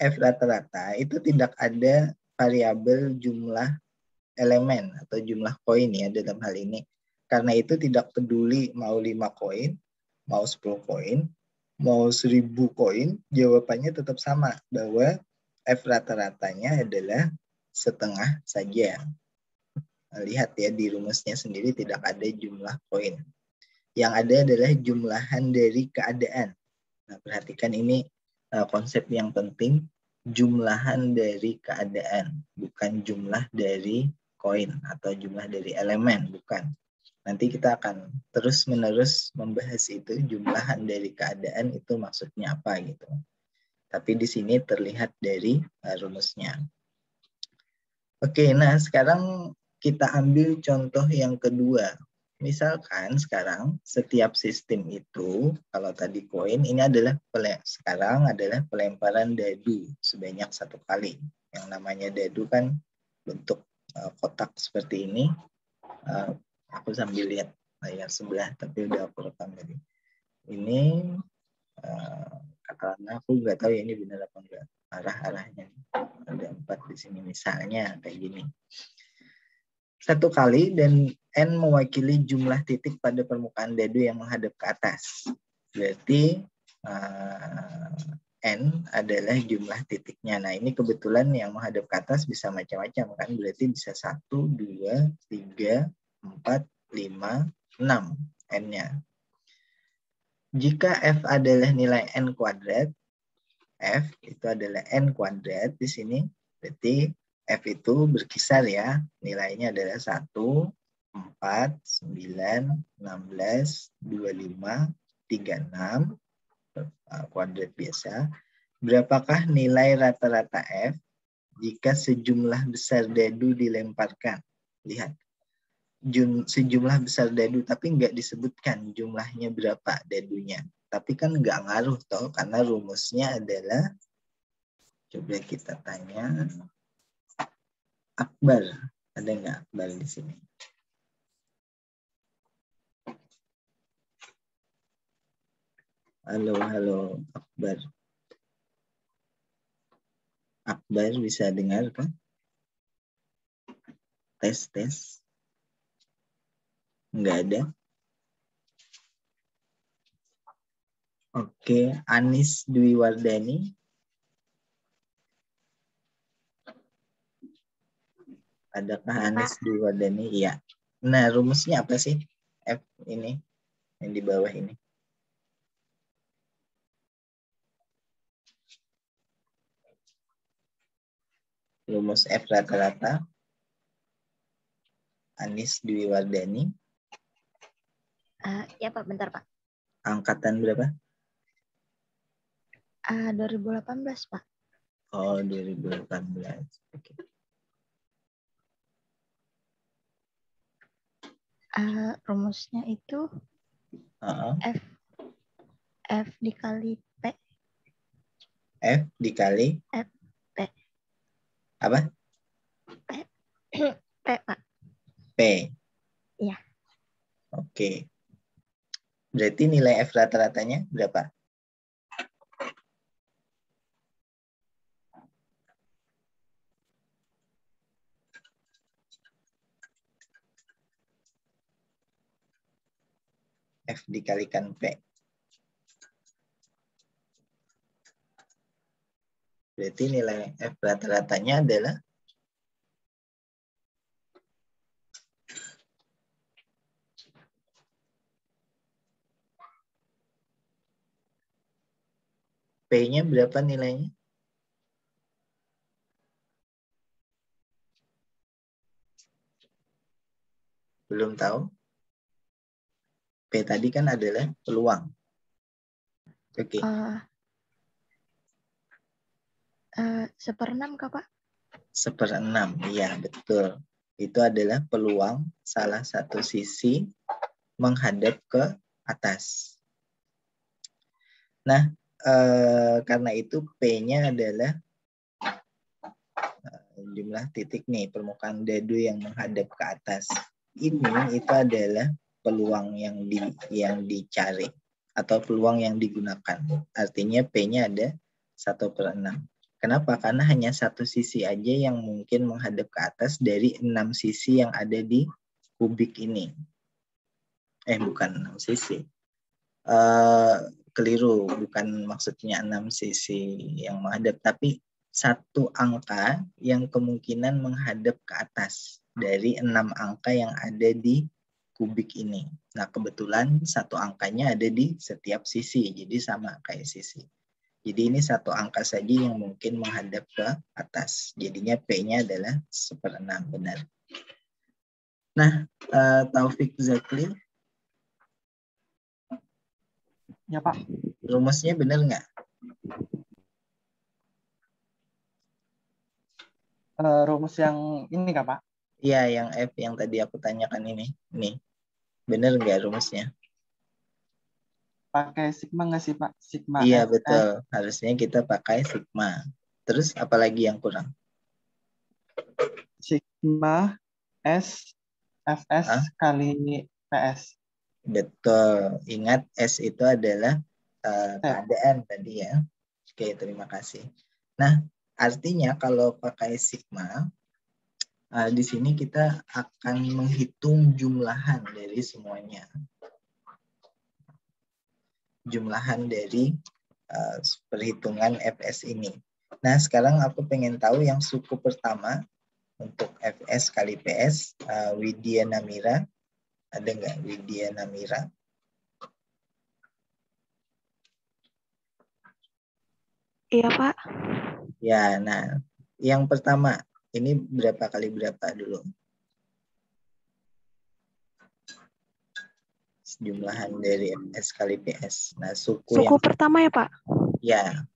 F rata-rata itu tidak ada variabel jumlah elemen atau jumlah koin ya dalam hal ini. Karena itu tidak peduli mau 5 koin, mau 10 koin, mau 1000 koin, jawabannya tetap sama, bahwa F rata-ratanya adalah setengah saja. Lihat ya, di rumusnya sendiri tidak ada jumlah koin. Yang ada adalah jumlahan dari keadaan. Nah, perhatikan ini konsep yang penting, jumlahan dari keadaan, bukan jumlah dari koin atau jumlah dari elemen, bukan. Nanti kita akan terus-menerus membahas itu, jumlahan dari keadaan itu maksudnya apa gitu. Tapi di sini terlihat dari rumusnya. Oke, nah sekarang kita ambil contoh yang kedua. Misalkan sekarang setiap sistem itu, kalau tadi koin, ini adalah sekarang adalah pelemparan dadu sebanyak 1 kali. Yang namanya dadu kan bentuk kotak seperti ini. Aku sambil lihat layar sebelah, tapi udah aku rekam tadi. Ini karena aku nggak tahu ya ini benar apa enggak arah-arahnya. Ada 4 di sini misalnya kayak gini. 1 kali dan N mewakili jumlah titik pada permukaan dadu yang menghadap ke atas. Berarti N adalah jumlah titiknya. Nah, ini kebetulan yang menghadap ke atas bisa macam-macam kan. Berarti bisa 1, 2, 3, 4, 5, 6 N-nya. Jika F adalah nilai N kuadrat, F itu adalah N kuadrat di sini, berarti F itu berkisar ya, nilainya adalah 1, 4, 9, 16, 25, 36, kuadrat biasa. Berapakah nilai rata-rata F jika sejumlah besar dadu dilemparkan? Lihat, sejumlah besar dadu, tapi nggak disebutkan jumlahnya berapa dadunya. Tapi kan nggak ngaruh toh, karena rumusnya adalah, coba kita tanya Akbar, ada nggak Akbar di sini? Halo Akbar. Akbar bisa dengar kan? Tes. Nggak ada. Oke, Anis Dwi Wardani. Adakah Anis Dwi Wardani? Iya. Nah, rumusnya apa sih? F ini yang di bawah ini. Rumus F rata-rata. Anis Dwi Wardani. Ya Pak, bentar Pak. Angkatan berapa? 2018 Pak. Oh, 2018. Oke. Rumusnya itu F dikali P. F dikali F P. apa? P Pak. P. Iya. Oke. Berarti nilai F rata-ratanya berapa? F dikalikan P. Berarti nilai F rata-ratanya adalah P-nya berapa nilainya? Belum tahu? P tadi kan adalah peluang. Oke. 1/6 Kak Pak? 1/6, iya betul. Itu adalah peluang salah satu sisi menghadap ke atas. Nah, karena itu P-nya adalah jumlah titik nih, permukaan dadu yang menghadap ke atas. Ini itu adalah peluang yang dicari atau peluang yang digunakan. Artinya P-nya ada 1/6. Kenapa? Karena hanya satu sisi aja yang mungkin menghadap ke atas dari 6 sisi yang ada di kubik ini. Bukan 6 sisi. Keliru, bukan maksudnya 6 sisi yang menghadap, tapi satu angka yang kemungkinan menghadap ke atas dari 6 angka yang ada di kubik ini. Nah, kebetulan satu angkanya ada di setiap sisi, jadi sama kayak sisi. Jadi ini satu angka saja yang mungkin menghadap ke atas. Jadinya P-nya adalah 1/6, benar. Nah, Taufik Zakli. Ya Pak. Rumusnya benar nggak? Rumus yang ini Kak Pak? Iya, yang F yang tadi aku tanyakan ini. Nih, benar nggak rumusnya? Pakai sigma nggak sih Pak? Sigma Iya, FS. betul. Harusnya kita pakai sigma. Terus apalagi yang kurang? Sigma S FS kali PS. Betul. Ingat S itu adalah keadaan tadi ya. Oke, terima kasih. Nah, artinya kalau pakai sigma, di sini kita akan menghitung jumlahan dari semuanya. Jumlahan dari perhitungan FS ini. Nah, sekarang aku pengen tahu yang suku pertama untuk FS kali PS, Widya Namira. Ada nggak Widya Namira? Iya, Pak. Ya, nah yang pertama ini berapa kali berapa dulu? Jumlahan dari FS kali PS. Nah, suku yang pertama ya, Pak? Ya.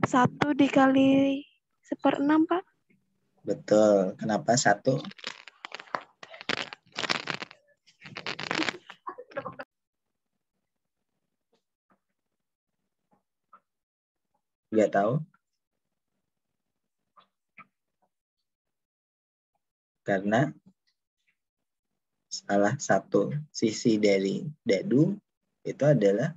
1 dikali 1/6, Pak. Betul. Kenapa 1? Nggak tahu. Karena salah satu sisi dari dadu itu adalah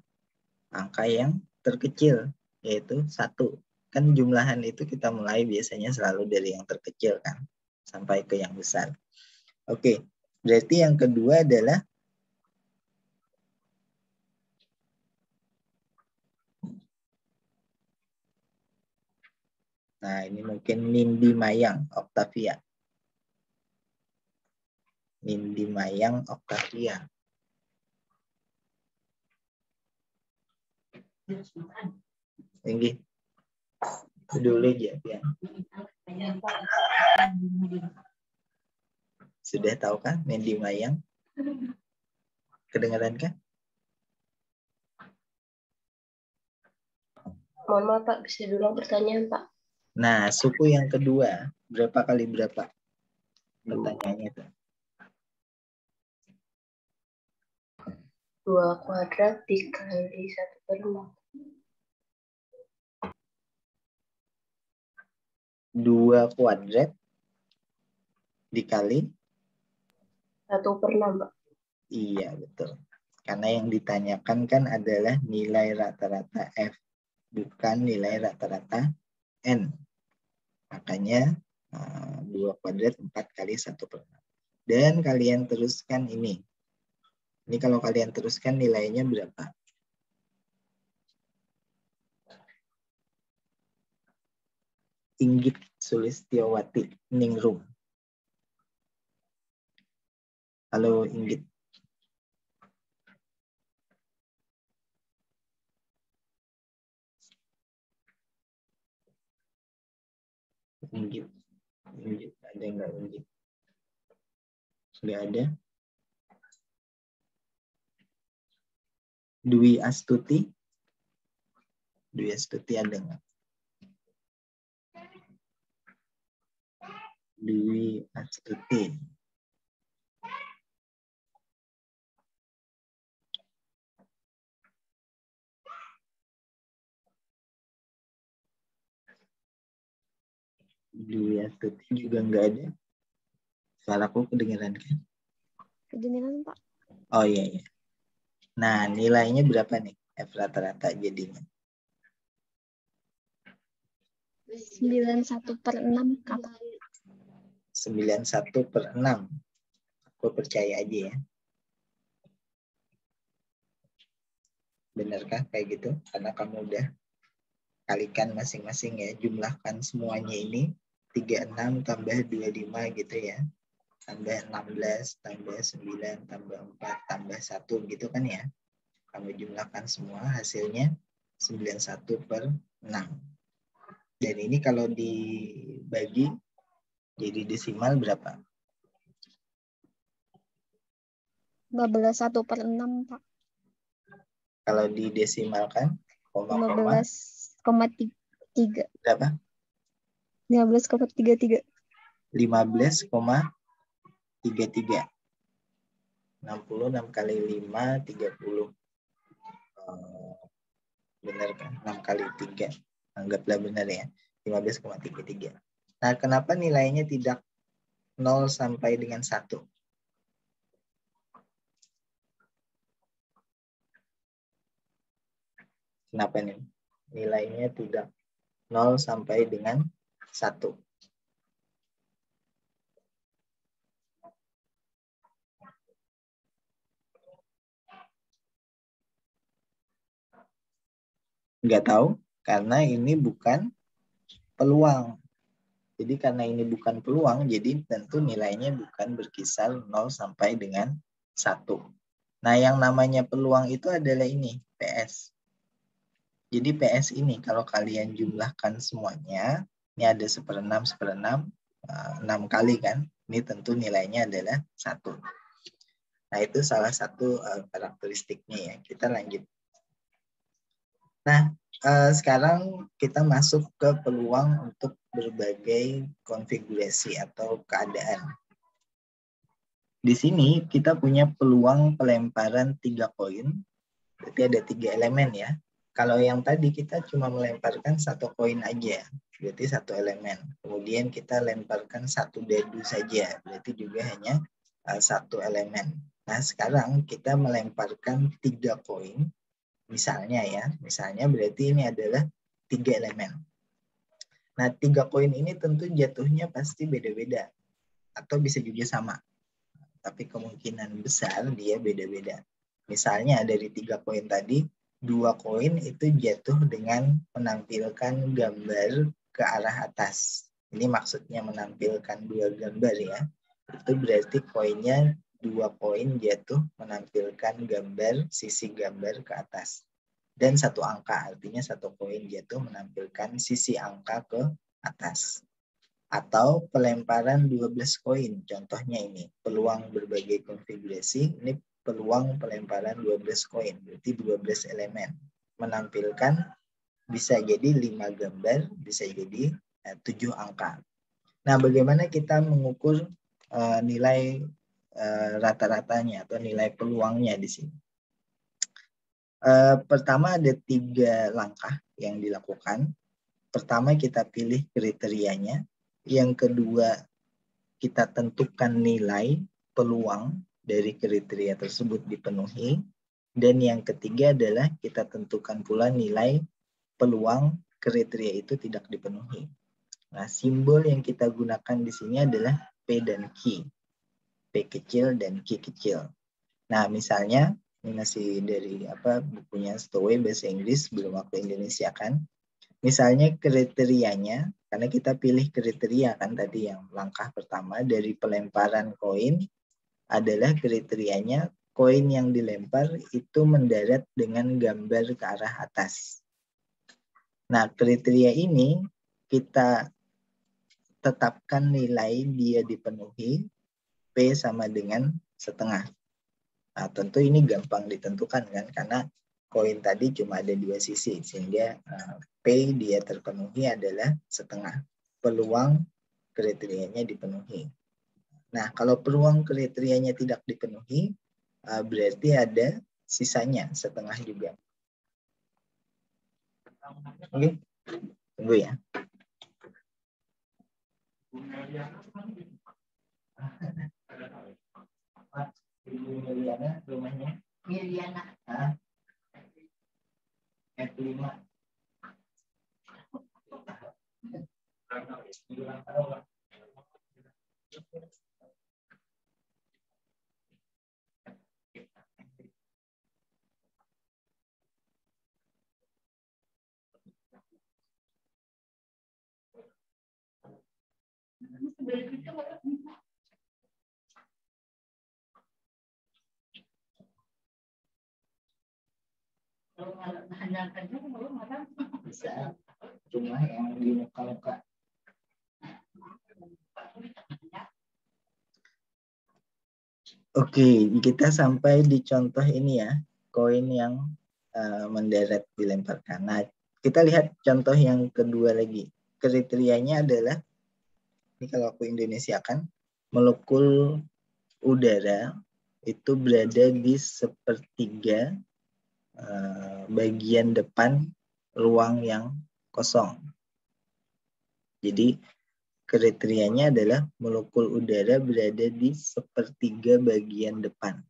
angka yang terkecil, yaitu 1. Kan jumlahan itu kita mulai biasanya selalu dari yang terkecil kan, sampai ke yang besar. Oke, berarti yang kedua adalah nah ini mungkin Nindi Mayang, Octavia. Nindi Mayang Octavia. Tinggi. Dulu aja ya. Sudah tahu kan Nindi Mayang? Kedengaran kan? Mohon maaf Pak, bisa diulang pertanyaan Pak? Nah, suku yang kedua, berapa kali berapa? Pertanyaannya itu. 2 kuadrat dikali 1/6. 2 kuadrat dikali 1/6 Pak. Iya, betul. Karena yang ditanyakan kan adalah nilai rata-rata F, bukan nilai rata-rata N. Makanya 2 kuadrat 4 kali 1/6. Dan kalian teruskan ini. Ini kalau kalian teruskan nilainya berapa? Inggit Sulistiawati Ningrum. Halo Inggit. Inggit. Inggit. Ada nggak Inggit? Nggak ada. Dwi Astuti. Dwi Astuti ada nggak? Dwi Astuti. Dwi Astuti juga nggak ada. Suaraku kedengeran kan? Kedengeran Pak. Oh iya, iya. Nah, nilainya berapa nih? F rata-rata jadinya. 91/6 Kak. 91/6. Aku percaya aja ya. Benarkah kayak gitu? Karena kamu udah kalikan masing-masing ya. Jumlahkan semuanya ini. 36 tambah 25 gitu ya. Tambah 16, tambah 9, tambah 4, tambah 1 gitu kan ya. Kamu jumlahkan semua hasilnya 91/6. Dan ini kalau dibagi jadi desimal berapa? 15/1/6 Pak. Kalau didesimalkan, 15,3. berapa? 15,33. 15,33. 66 kali 5, 30. Benar kan? 6 kali 3. Anggaplah benar ya. 15,33. Nah, kenapa nilainya tidak 0 sampai dengan 1? Kenapa nih? Nilainya tidak 0 sampai dengan 1. Nggak tahu, karena ini bukan peluang. Jadi karena ini bukan peluang, jadi tentu nilainya bukan berkisar 0 sampai dengan 1. Nah, yang namanya peluang itu adalah ini, PS. Jadi PS ini kalau kalian jumlahkan semuanya, ini ada 1/6, 1/6, 6 kali kan, ini tentu nilainya adalah 1. Nah, itu salah satu karakteristiknya ya. Kita lanjut. Nah, sekarang kita masuk ke peluang untuk berbagai konfigurasi atau keadaan. Di sini kita punya peluang pelemparan 3 koin. Berarti ada 3 elemen ya. Kalau yang tadi kita cuma melemparkan 1 koin aja. Berarti 1 elemen. Kemudian kita lemparkan 1 dadu saja. Berarti juga hanya 1 elemen. Nah, sekarang kita melemparkan 3 koin. Misalnya ya. Misalnya berarti ini adalah 3 elemen. Nah, 3 koin ini tentu jatuhnya pasti beda-beda. Atau bisa juga sama. Tapi kemungkinan besar dia beda-beda. Misalnya dari 3 koin tadi, 2 koin itu jatuh dengan menampilkan gambar ke arah atas. Ini maksudnya menampilkan 2 gambar ya. itu berarti koinnya 2 koin jatuh menampilkan gambar sisi gambar ke atas. Dan 1 angka, artinya 1 koin jatuh menampilkan sisi angka ke atas. Atau pelemparan 12 koin, contohnya ini, peluang berbagai konfigurasi, ini peluang pelemparan 12 koin, berarti 12 elemen. Menampilkan bisa jadi 5 gambar, bisa jadi 7 angka. Nah, bagaimana kita mengukur nilai rata-ratanya atau nilai peluangnya di sini? Pertama ada 3 langkah yang dilakukan. Pertama kita pilih kriterianya. Yang kedua kita tentukan nilai peluang dari kriteria tersebut dipenuhi. Dan yang ketiga adalah kita tentukan pula nilai peluang kriteria itu tidak dipenuhi. Nah, simbol yang kita gunakan di sini adalah P dan Q. P kecil dan Q kecil. Nah, misalnya ini masih dari bukunya Stowey bahasa Inggris, belum aku Indonesia kan. Misalnya kriterianya, karena kita pilih kriteria kan tadi yang langkah pertama dari pelemparan koin adalah kriterianya koin yang dilempar itu mendarat dengan gambar ke arah atas. Nah, kriteria ini kita tetapkan nilai dia dipenuhi, P sama dengan setengah. Nah, tentu ini gampang ditentukan kan, karena koin tadi cuma ada 2 sisi, sehingga P dia terpenuhi adalah setengah. Peluang kriterianya dipenuhi. Nah, kalau peluang kriterianya tidak dipenuhi, berarti ada sisanya setengah juga. Oke, tunggu ya. Ibu Miliana rumahnya? Miliana. F5. Bisa, cuma yang di muka-muka. Oke, kita sampai di contoh ini ya, koin yang mendarat dilemparkan. Nah, kita lihat contoh yang kedua lagi. Kriterianya adalah, ini kalau aku Indonesiakan, molekul udara itu berada di sepertiga bagian depan ruang yang kosong. Jadi kriterianya adalah molekul udara berada di sepertiga bagian depan.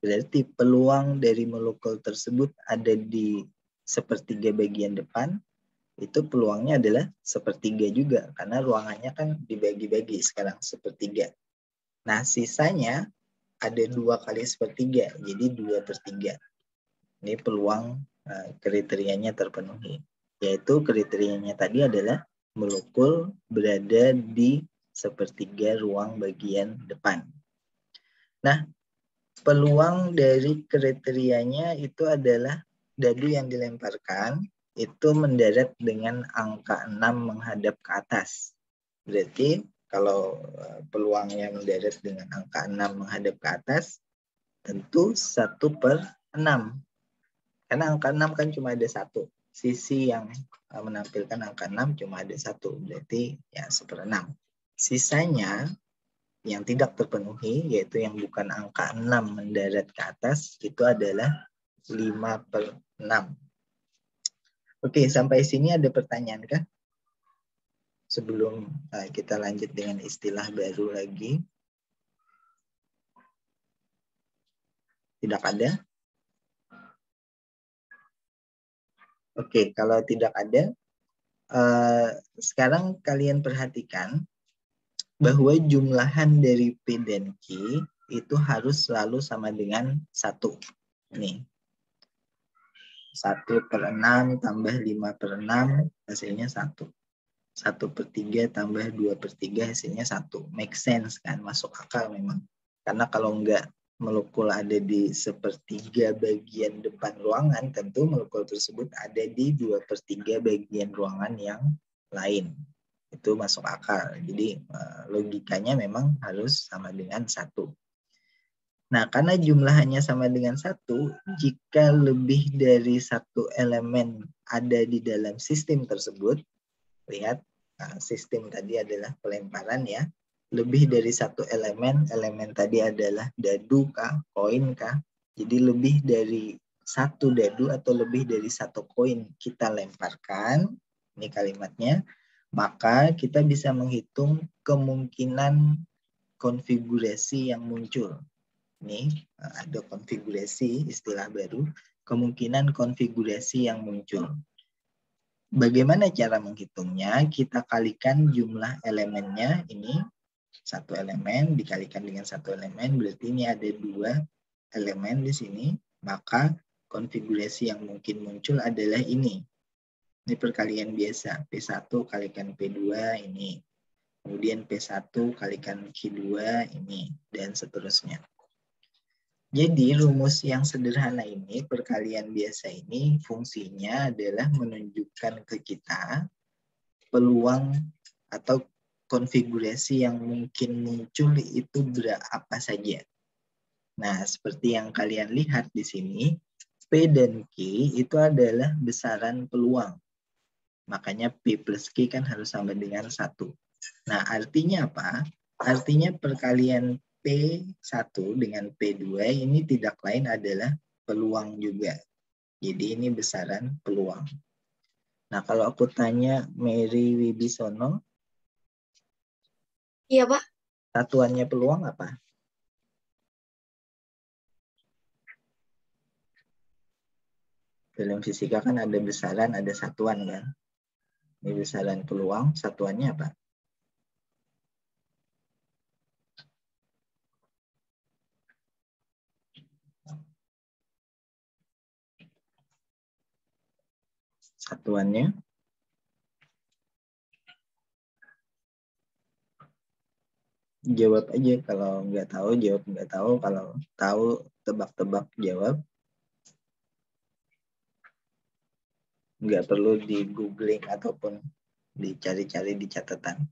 Berarti peluang dari molekul tersebut ada di sepertiga bagian depan, itu peluangnya adalah sepertiga juga, karena ruangannya kan dibagi-bagi sekarang sepertiga. Nah, sisanya ada 2 kali sepertiga, jadi 2/3. Ini peluang kriterianya terpenuhi. Yaitu kriterianya tadi adalah molekul berada di sepertiga ruang bagian depan. Nah, peluang dari kriterianya itu adalah dadu yang dilemparkan itu mendarat dengan angka 6 menghadap ke atas. Berarti kalau peluangnya mendarat dengan angka 6 menghadap ke atas, tentu 1/6. Karena angka 6 kan cuma ada 1. Sisi yang menampilkan angka 6 cuma ada 1. Berarti ya 1/6. Sisanya yang tidak terpenuhi, yaitu yang bukan angka 6 mendarat ke atas, itu adalah 5/6. Oke, sampai sini ada pertanyaan kah? Sebelum kita lanjut dengan istilah baru lagi. Tidak ada? Oke, kalau tidak ada, sekarang kalian perhatikan bahwa jumlahan dari P dan Q itu harus selalu sama dengan 1. Nih, 1/6 tambah 5/6, hasilnya 1. 1/3 tambah 2/3 hasilnya 1. Make sense kan? Masuk akal memang. Karena kalau enggak molekul ada di 1/3 bagian depan ruangan, tentu molekul tersebut ada di 2/3 bagian ruangan yang lain. Itu masuk akal. Jadi logikanya memang harus sama dengan 1. Nah, karena jumlahnya sama dengan 1, jika lebih dari 1 elemen ada di dalam sistem tersebut, lihat, sistem tadi adalah pelemparan ya, lebih dari 1 elemen tadi adalah dadu kah, koin kah, jadi lebih dari 1 dadu atau lebih dari 1 koin kita lemparkan, ini kalimatnya, maka kita bisa menghitung kemungkinan konfigurasi yang muncul. Ini ada konfigurasi, istilah baru, kemungkinan konfigurasi yang muncul. Bagaimana cara menghitungnya? Kita kalikan jumlah elemennya, ini 1 elemen dikalikan dengan 1 elemen, berarti ini ada 2 elemen di sini, maka konfigurasi yang mungkin muncul adalah ini. Ini perkalian biasa, P1 kalikan P2 ini, kemudian P1 kalikan Q2 ini, dan seterusnya. Jadi rumus yang sederhana ini, perkalian biasa ini, fungsinya adalah menunjukkan ke kita peluang atau konfigurasi yang mungkin muncul itu berapa saja. Nah, seperti yang kalian lihat di sini, P dan Q itu adalah besaran peluang. Makanya P plus Q kan harus sama dengan 1. Nah, artinya apa? Artinya perkalian P1 dengan P2 ini tidak lain adalah peluang juga. Jadi ini besaran peluang. Nah, kalau aku tanya Mary Wibisono, Iya, Pak. satuannya peluang apa? Dalam fisika kan ada besaran, ada satuan kan? Ini besaran peluang, satuannya apa? Satuannya jawab aja, kalau nggak tahu jawab nggak tahu, kalau tahu tebak-tebak jawab. Nggak perlu di googling ataupun dicari-cari di catatan.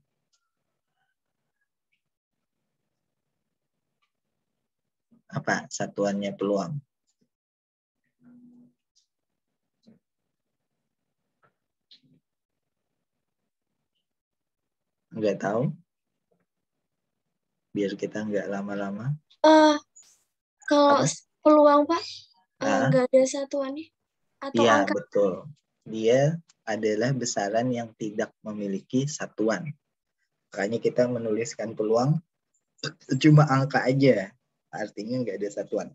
Apa satuannya peluang? Nggak tahu? Biar kita nggak lama-lama. Kalau Apa? peluang, Pak, Nah, nggak ada satuannya atau iya, angka. betul. Dia adalah besaran yang tidak memiliki satuan. Makanya kita menuliskan peluang cuma angka aja. Artinya nggak ada satuan.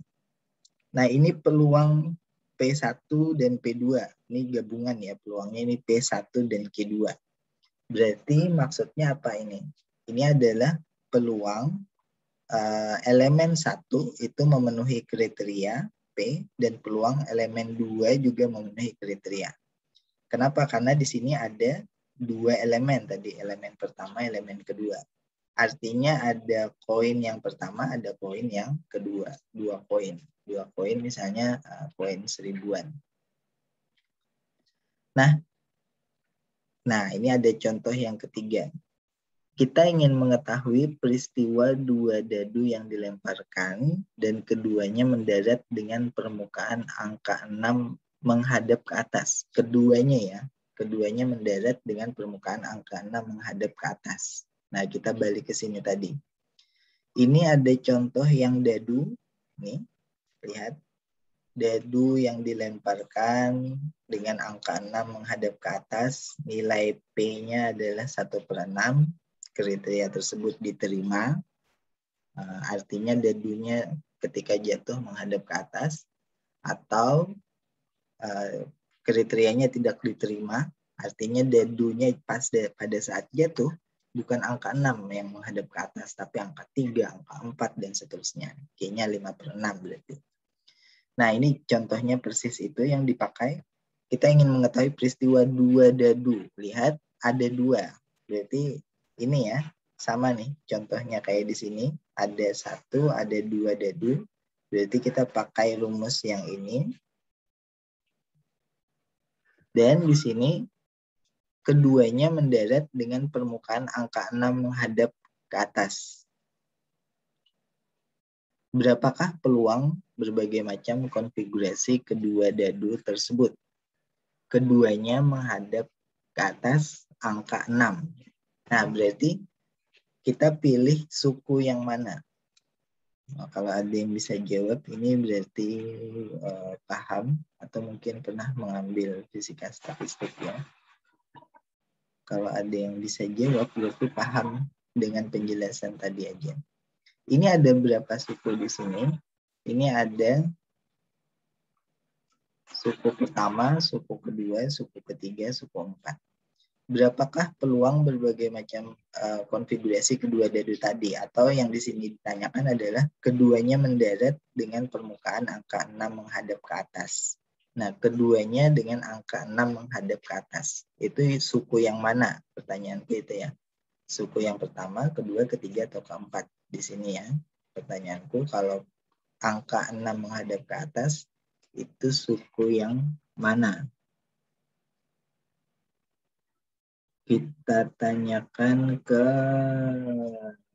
Nah, ini peluang P1 dan P2. Ini gabungan ya, peluangnya ini P1 dan Q2. Berarti maksudnya apa ini? Ini adalah peluang elemen 1 itu memenuhi kriteria P dan peluang elemen 2 juga memenuhi kriteria. Kenapa? Karena di sini ada 2 elemen tadi, elemen pertama, elemen kedua. Artinya ada koin yang pertama, ada koin yang kedua, 2 koin. 2 koin misalnya koin 1000-an. Nah, ini ada contoh yang ketiga. Kita ingin mengetahui peristiwa 2 dadu yang dilemparkan dan keduanya mendarat dengan permukaan angka 6 menghadap ke atas. Keduanya mendarat dengan permukaan angka 6 menghadap ke atas. Nah, kita balik ke sini tadi. Ini ada contoh yang dadu. Nih, lihat. Dadu yang dilemparkan dengan angka 6 menghadap ke atas. Nilai P-nya adalah 1/6. Kriteria tersebut diterima. Artinya dadunya ketika jatuh menghadap ke atas. Atau kriterianya tidak diterima. Artinya dadunya pada saat jatuh bukan angka 6 yang menghadap ke atas, tapi angka 3, angka 4, dan seterusnya. Kayaknya 5/6 berarti. Nah, ini contohnya persis itu yang dipakai. Kita ingin mengetahui peristiwa 2 dadu. Lihat, ada 2. Berarti ini ya, sama nih contohnya kayak di sini. Ada 1, ada 2 dadu. Berarti kita pakai rumus yang ini. Dan di sini keduanya mendarat dengan permukaan angka 6 menghadap ke atas. Berapakah peluang berbagai macam konfigurasi kedua dadu tersebut? Keduanya menghadap ke atas angka 6. Nah, berarti kita pilih suku yang mana? Nah, kalau ada yang bisa jawab, ini berarti paham atau mungkin pernah mengambil fisika statistik ya. Kalau ada yang bisa jawab, berarti paham dengan penjelasan tadi aja. Ini ada berapa suku di sini? Ini ada suku pertama, suku kedua, suku ketiga, suku 4. Berapakah peluang berbagai macam konfigurasi kedua dadu tadi? Atau yang di sini ditanyakan adalah keduanya mendarat dengan permukaan angka 6 menghadap ke atas. Nah, keduanya dengan angka 6 menghadap ke atas. Itu suku yang mana? Pertanyaan kita ya. Suku yang pertama, kedua, ketiga, atau keempat. Di sini ya. Pertanyaanku, kalau angka 6 menghadap ke atas, itu suku yang mana? Kita tanyakan ke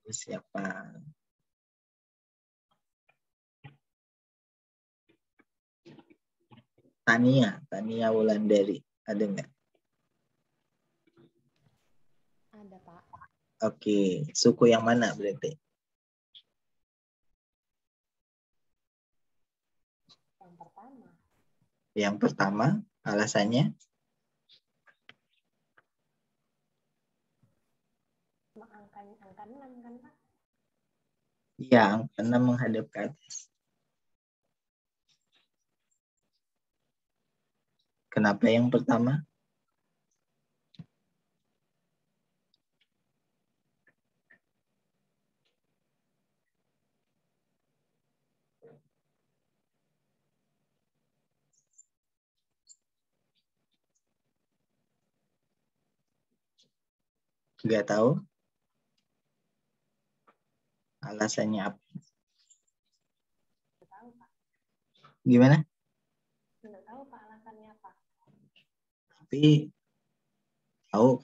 siapa? Tania Wulandari. Ada nggak? Ada, Pak. Oke, suku yang mana berarti? Yang pertama. Yang pertama, alasannya? Angka 6 kan, Pak? Iya, angka 6 menghadap ke atas. Kenapa yang pertama? Nggak tahu? Alasannya apa? Nggak tahu, Pak. Gimana? Nggak tahu, Pak, alasannya apa. Tapi tahu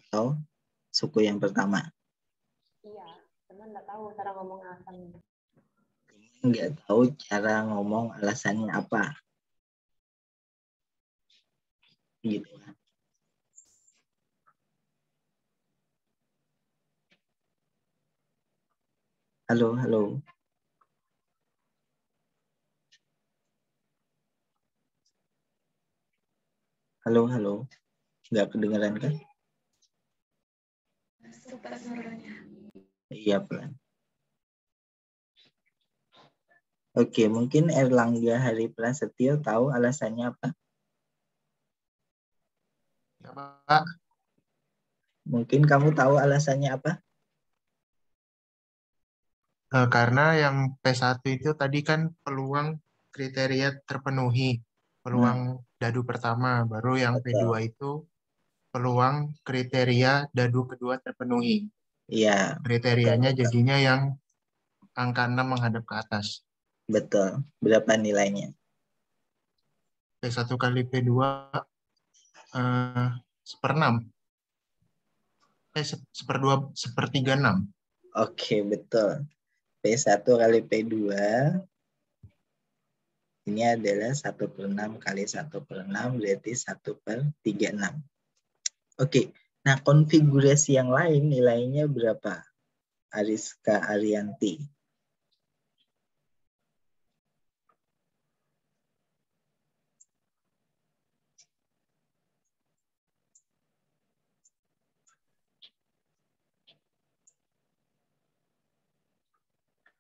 suku yang pertama. Iya, cuman nggak tahu cara ngomong alasannya. Nggak tahu cara ngomong alasannya apa. Gitu. Halo, halo. Halo, halo. Nggak kedengeran kan? Iya, pelan. Oke, mungkin Erlangga Hari Prasetyo tahu alasannya apa? Ya, Pak. Mungkin kamu tahu alasannya apa? Karena yang P1 itu tadi kan peluang kriteria terpenuhi, peluang dadu pertama, baru yang Betul. P2 itu peluang kriteria dadu kedua terpenuhi. Iya. Kriterianya Betul. jadinya yang angka 6 menghadap ke atas. Betul. Berapa nilainya? P1 kali P2 seper-6. Sepertiga 6. Oke, betul. P1 kali P2 ini adalah 1/6 kali 1/6 berarti 1/36. Oke, nah konfigurasi yang lain nilainya berapa? Ariska Arianti.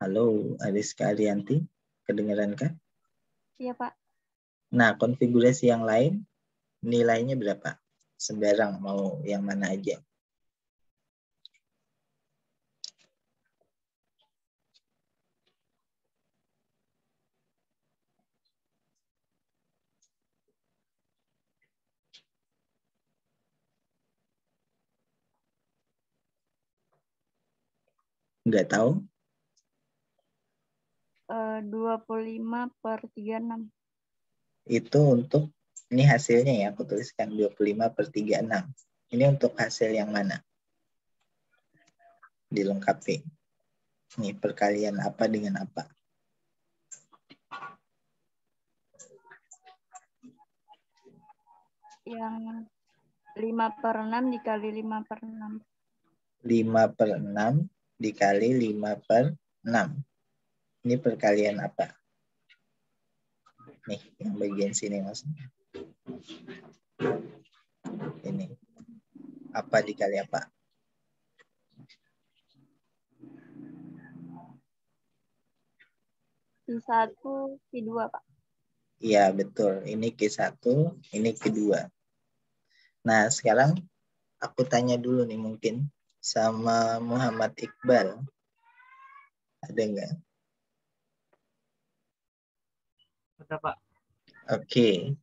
Halo, Ariska Arianti, kedengeran kan? Iya, Pak. Nah, konfigurasi yang lain nilainya berapa? Sembarang mau yang mana aja. Nggak tahu? 25/36. Itu untuk, ini hasilnya ya, aku tuliskan 25/36. Ini untuk hasil yang mana? Dilengkapi. Ini perkalian apa dengan apa? Yang 5/6 dikali 5/6. 5/6 dikali 5/6. Ini perkalian apa? Nih, yang bagian sini maksudnya. Ini. Apa dikali apa? Q1, Q2, Pak. Iya, betul. Ini Q1, ini Q2. Nah, sekarang aku tanya dulu nih mungkin sama Muhammad Iqbal. Ada nggak? Ada, Pak. Oke.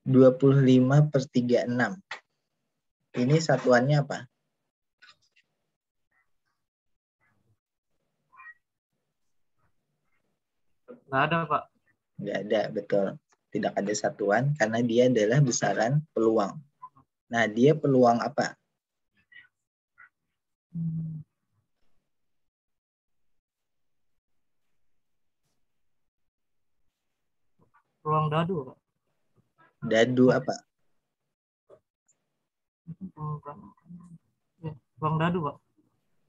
25/36. Ini satuannya apa? Nggak ada, Pak. Nggak ada, betul. Tidak ada satuan karena dia adalah besaran peluang. Nah, dia peluang apa? Ruang dadu, Pak. Dadu apa? Ruang dadu, Pak.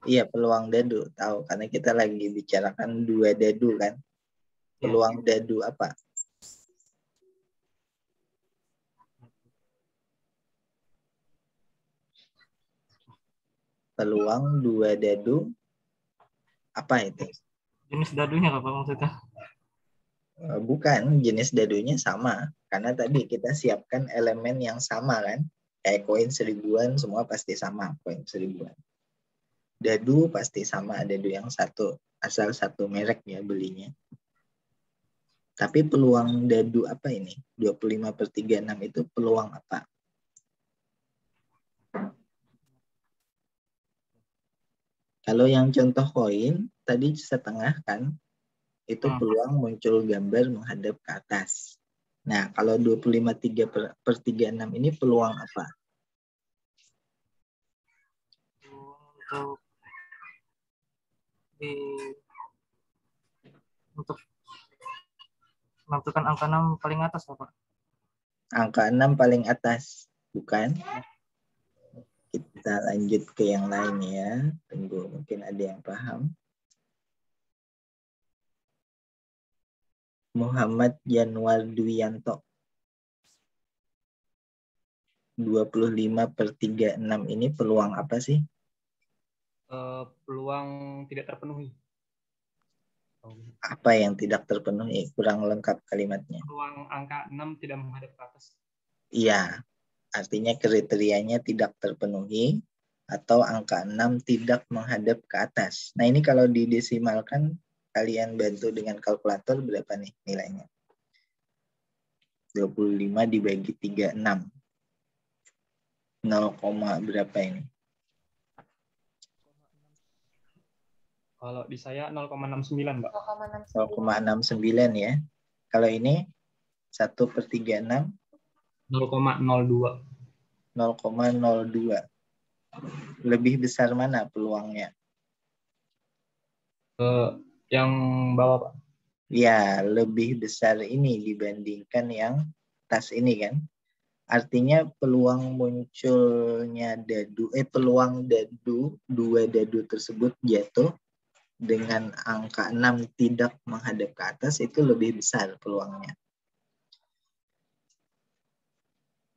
Iya, peluang dadu. Tahu, karena kita lagi bicarakan 2 dadu kan. Peluang dadu apa? Peluang 2 dadu apa itu? Jenis dadunya apa maksudnya? Bukan, jenis dadunya sama. Karena tadi kita siapkan elemen yang sama kan. Kayak koin 1000-an semua pasti sama koin 1000-an. Dadu pasti sama, dadu yang satu. Asal satu merek ya belinya. Tapi peluang dadu apa ini? 25/36 itu peluang apa? Kalau yang contoh koin, tadi setengah kan, itu peluang muncul gambar menghadap ke atas. Nah, kalau 25/36 ini peluang apa? Untuk menentukan angka 6 paling atas, Pak. Angka 6 paling atas, bukan? Kita lanjut ke yang lain ya. Tunggu, mungkin ada yang paham. Muhammad Januar Duyanto. 25/36 ini peluang apa sih? Peluang tidak terpenuhi. Apa yang tidak terpenuhi? Kurang lengkap kalimatnya. Peluang angka 6 tidak menghadap ke atas. Iya, artinya kriterianya tidak terpenuhi atau angka 6 tidak menghadap ke atas. Nah, ini kalau didesimalkan, kalian bantu dengan kalkulator berapa nih nilainya? 25 dibagi 36. 0, berapa ini? Kalau di saya 0,69, Mbak. 0,69 ya. Kalau ini 1/36. 0,02. 0,02. Lebih besar mana peluangnya? Yang bawah, Pak. Ya, lebih besar ini dibandingkan yang atas ini kan. Artinya peluang munculnya dadu, peluang dadu, 2 dadu tersebut jatuh dengan angka 6 tidak menghadap ke atas itu lebih besar peluangnya.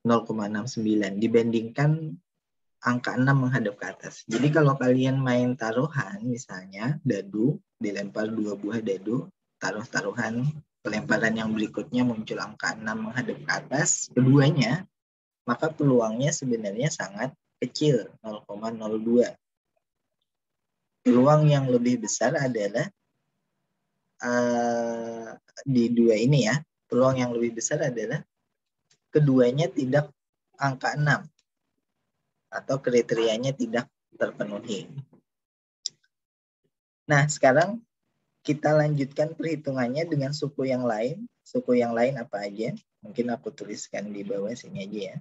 0,69 dibandingkan angka 6 menghadap ke atas. Jadi kalau kalian main taruhan misalnya dadu, dilempar 2 buah dadu, taruh-taruhan, pelemparan yang berikutnya muncul angka 6 menghadap ke atas, keduanya, maka peluangnya sebenarnya sangat kecil, 0,02. Peluang yang lebih besar adalah di dua ini ya, peluang yang lebih besar adalah keduanya tidak angka 6 atau kriterianya tidak terpenuhi. Nah, sekarang kita lanjutkan perhitungannya dengan suku yang lain. Suku yang lain apa aja? Mungkin aku tuliskan di bawah sini aja ya.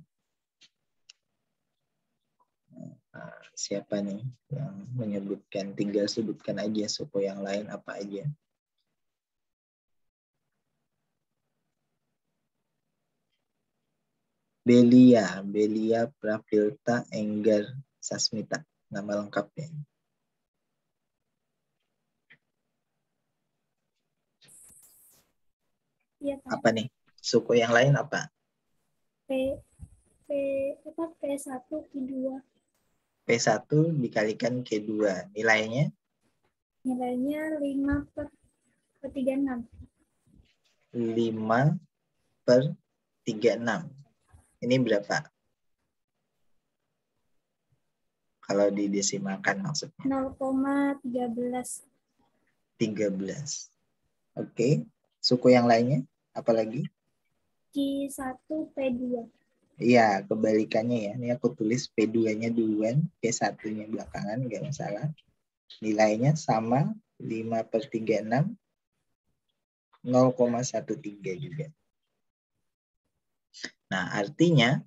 Nah, siapa nih yang menyebutkan? Tinggal sebutkan aja suku yang lain apa aja. Belia Pravilta Enggar Sasmita. Nama lengkapnya. Iya, Pak. Apa nih? Suku yang lain apa? P1 Q2. P1 dikalikan Q2. Nilainya? Nilainya 5/36. 5/36. Ini berapa? Kalau didesimalkan maksudnya. 0,13. 13. Oke. Suku yang lainnya? Apalagi? Q1 P2. Iya, kebalikannya ya. Ini aku tulis P2-nya duluan, P1-nya belakangan, nggak masalah. Nilainya sama, 5/36, 0,13 juga. Nah, artinya,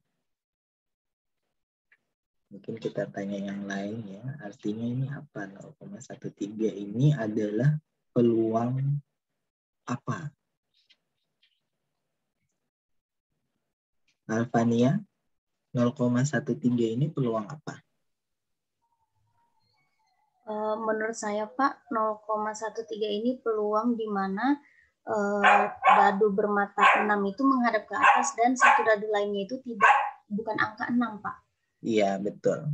mungkin kita tanya yang lain ya. Artinya ini apa? 0,13 ini adalah peluang apa? Alfania, 0,13 ini peluang apa? Menurut saya Pak, 0,13 ini peluang di mana dadu bermata 6 itu menghadap ke atas dan satu dadu lainnya itu bukan angka 6 Pak. Iya, betul.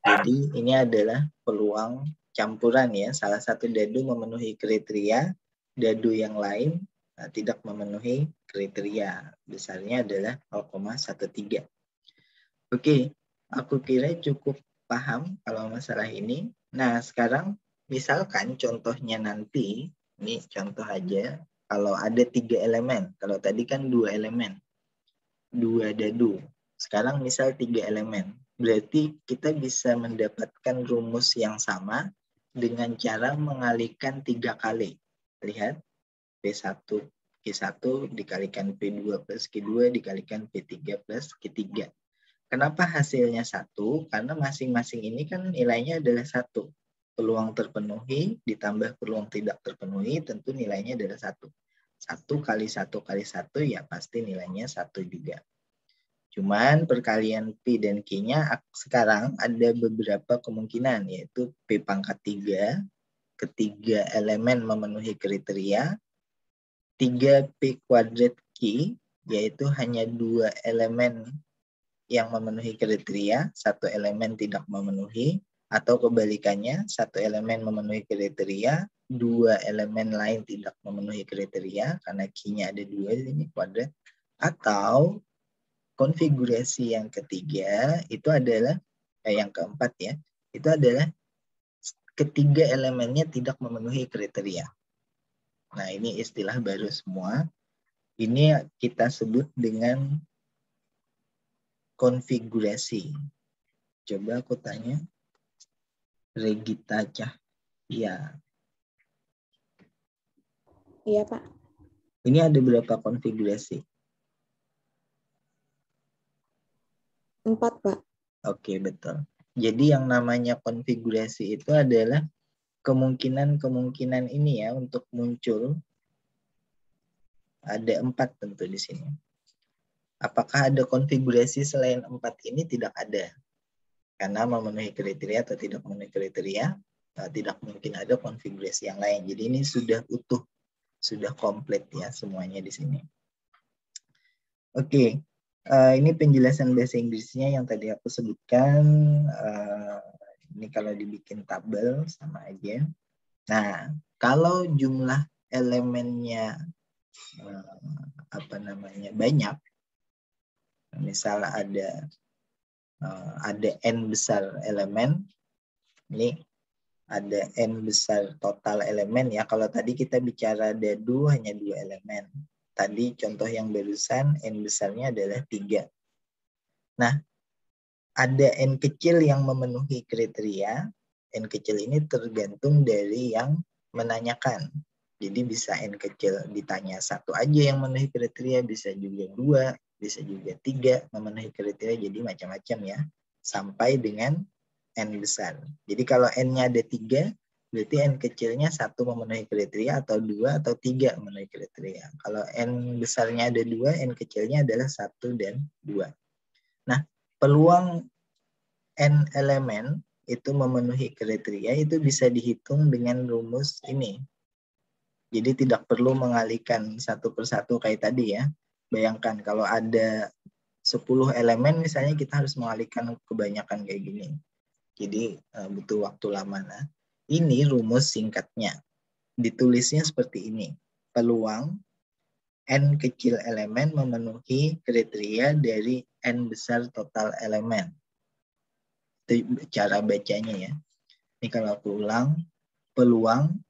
Jadi ini adalah peluang campuran ya. Salah satu dadu memenuhi kriteria, dadu yang lain tidak memenuhi kriteria. Besarnya adalah 0,13. Oke, aku kira cukup paham kalau masalah ini. Nah, sekarang misalkan contohnya nanti, ini contoh aja, kalau ada 3 elemen, kalau tadi kan 2 elemen, 2 dadu. Sekarang misal 3 elemen, berarti kita bisa mendapatkan rumus yang sama dengan cara mengalihkan 3 kali. Lihat, P1, Q1 dikalikan P2 plus Q2 dikalikan P3 plus Q3. Kenapa hasilnya 1? Karena masing-masing ini kan nilainya adalah 1. Peluang terpenuhi ditambah peluang tidak terpenuhi tentu nilainya adalah 1. 1 kali 1 kali 1 ya pasti nilainya 1 juga. Cuman perkalian P dan Q-nya sekarang ada beberapa kemungkinan, yaitu P pangkat 3, ketiga elemen memenuhi kriteria, 3P kuadrat Q, yaitu hanya 2 elemen yang memenuhi kriteria, 1 elemen tidak memenuhi, atau kebalikannya, 1 elemen memenuhi kriteria, 2 elemen lain tidak memenuhi kriteria, karena Q-nya ada 2 di sini, kuadrat, atau konfigurasi yang ketiga, itu adalah, yang keempat ya, itu adalah ketiga elemennya tidak memenuhi kriteria. Nah, ini istilah baru semua. Ini kita sebut dengan konfigurasi. Coba aku tanya. Regita Cahya. Iya, Pak. Ini ada berapa konfigurasi? 4, Pak. Oke, betul. Jadi yang namanya konfigurasi itu adalah kemungkinan-kemungkinan ini ya untuk muncul. Ada 4 tentu di sini. Apakah ada konfigurasi selain 4 ini? Tidak ada. Karena memenuhi kriteria atau tidak memenuhi kriteria, tidak mungkin ada konfigurasi yang lain. Jadi ini sudah utuh, sudah komplit ya semuanya di sini. Oke, ini penjelasan bahasa Inggrisnya yang tadi aku sebutkan. Ini kalau dibikin tabel sama aja. Nah, kalau jumlah elemennya banyak, misal ada n besar elemen, ini ada n besar total elemen ya. Kalau tadi kita bicara dadu hanya 2 elemen, tadi contoh yang barusan n besarnya adalah 3. Nah, ada n kecil yang memenuhi kriteria. N kecil ini tergantung dari yang menanyakan. Jadi bisa N kecil ditanya satu aja yang memenuhi kriteria, bisa juga 2, bisa juga 3 memenuhi kriteria, jadi macam-macam ya. Sampai dengan N besar. Jadi kalau N-nya ada 3, berarti N kecilnya 1 memenuhi kriteria, atau 2 atau 3 memenuhi kriteria. Kalau N besarnya ada 2, N kecilnya adalah 1 dan 2. Nah, peluang N elemen itu memenuhi kriteria itu bisa dihitung dengan rumus ini. Jadi tidak perlu mengalihkan satu persatu kayak tadi ya. Bayangkan kalau ada 10 elemen misalnya, kita harus mengalihkan kebanyakan kayak gini. Jadi butuh waktu lama. Nah, ini rumus singkatnya. Ditulisnya seperti ini. Peluang N kecil elemen memenuhi kriteria dari N besar total elemen. Itu cara bacanya ya. Ini kalau aku ulang, peluang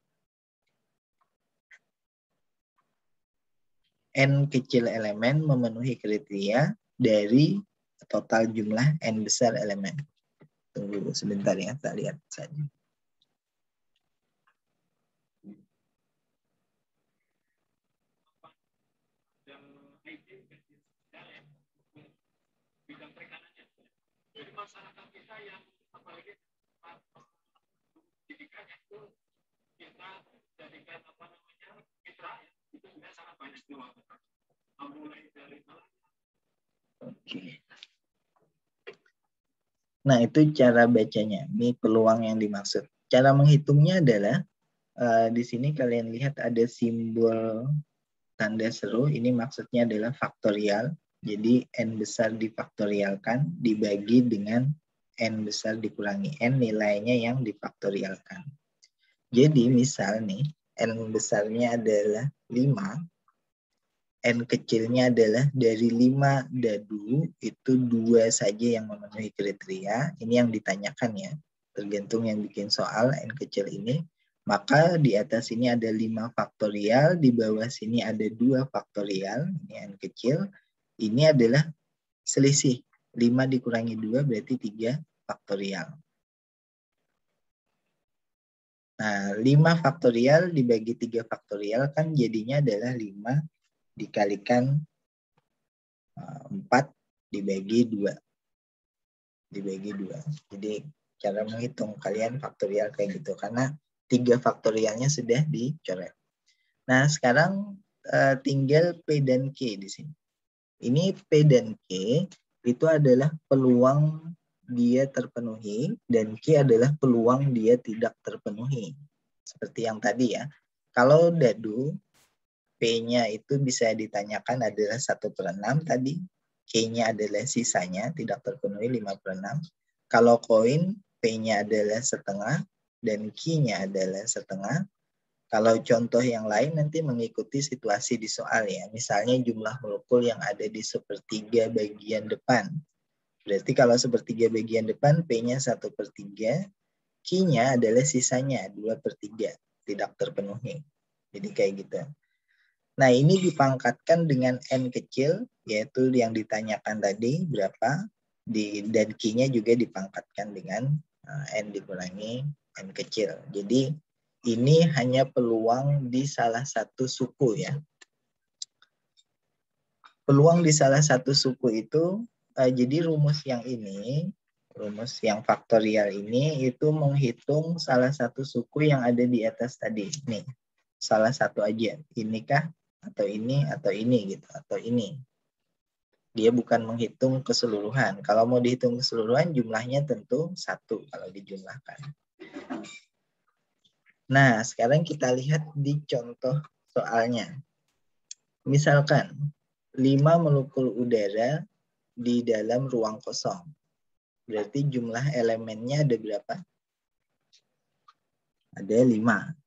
N kecil elemen memenuhi kriteria dari total jumlah N besar elemen. Tunggu sebentar ya, kita lihat saja. Jadi masyarakat kita yang apalagi pendidikan itu kita jadikan mitra ya, itu sebenarnya sangat banyak peluang. Mulai dari Oke. Nah, itu cara bacanya. Ini peluang yang dimaksud. Cara menghitungnya adalah di sini kalian lihat ada simbol tanda seru. Ini maksudnya adalah faktorial. Jadi N besar difaktorialkan dibagi dengan N besar dikurangi N nilainya yang difaktorialkan. Jadi misal nih, N besarnya adalah 5. N kecilnya adalah dari 5 dadu, itu 2 saja yang memenuhi kriteria. Ini yang ditanyakan ya, tergantung yang bikin soal N kecil ini. Maka di atas ini ada 5 faktorial, di bawah sini ada 2 faktorial, ini N kecil. Ini adalah selisih, 5 dikurangi 2 berarti 3 faktorial. Nah, 5 faktorial dibagi 3 faktorial kan jadinya adalah 5 dikalikan 4 dibagi 2. Dibagi 2. Jadi cara menghitung kalian faktorial kayak gitu. Karena 3 faktorialnya sudah dicoret. Nah sekarang tinggal P dan Q di sini. Ini P dan Q itu adalah peluang dia terpenuhi. Dan Q adalah peluang dia tidak terpenuhi. Seperti yang tadi ya. Kalau dadu P-nya itu bisa ditanyakan adalah 1/6 tadi. K-nya adalah sisanya, tidak terpenuhi 5/6. Kalau koin, P-nya adalah setengah dan Q-nya adalah setengah. Kalau contoh yang lain nanti mengikuti situasi di soal ya. Misalnya jumlah molekul yang ada di sepertiga bagian depan. Berarti kalau sepertiga bagian depan, P-nya 1/3. Q-nya adalah sisanya, 2/3. Tidak terpenuhi. Jadi kayak gitu. Nah, ini dipangkatkan dengan N kecil, yaitu yang ditanyakan tadi berapa, dan Q-nya juga dipangkatkan dengan N dikurangi N kecil. Jadi, ini hanya peluang di salah satu suku ya. Peluang di salah satu suku itu, jadi rumus yang ini, rumus yang faktorial ini, itu menghitung salah satu suku yang ada di atas tadi. Nih, salah satu aja. Inikah? Atau ini gitu, atau ini. Dia bukan menghitung keseluruhan. Kalau mau dihitung keseluruhan, jumlahnya tentu 1 kalau dijumlahkan. Nah, sekarang kita lihat di contoh soalnya. Misalkan, 5 molekul udara di dalam ruang kosong. Berarti jumlah elemennya ada berapa? Ada 5.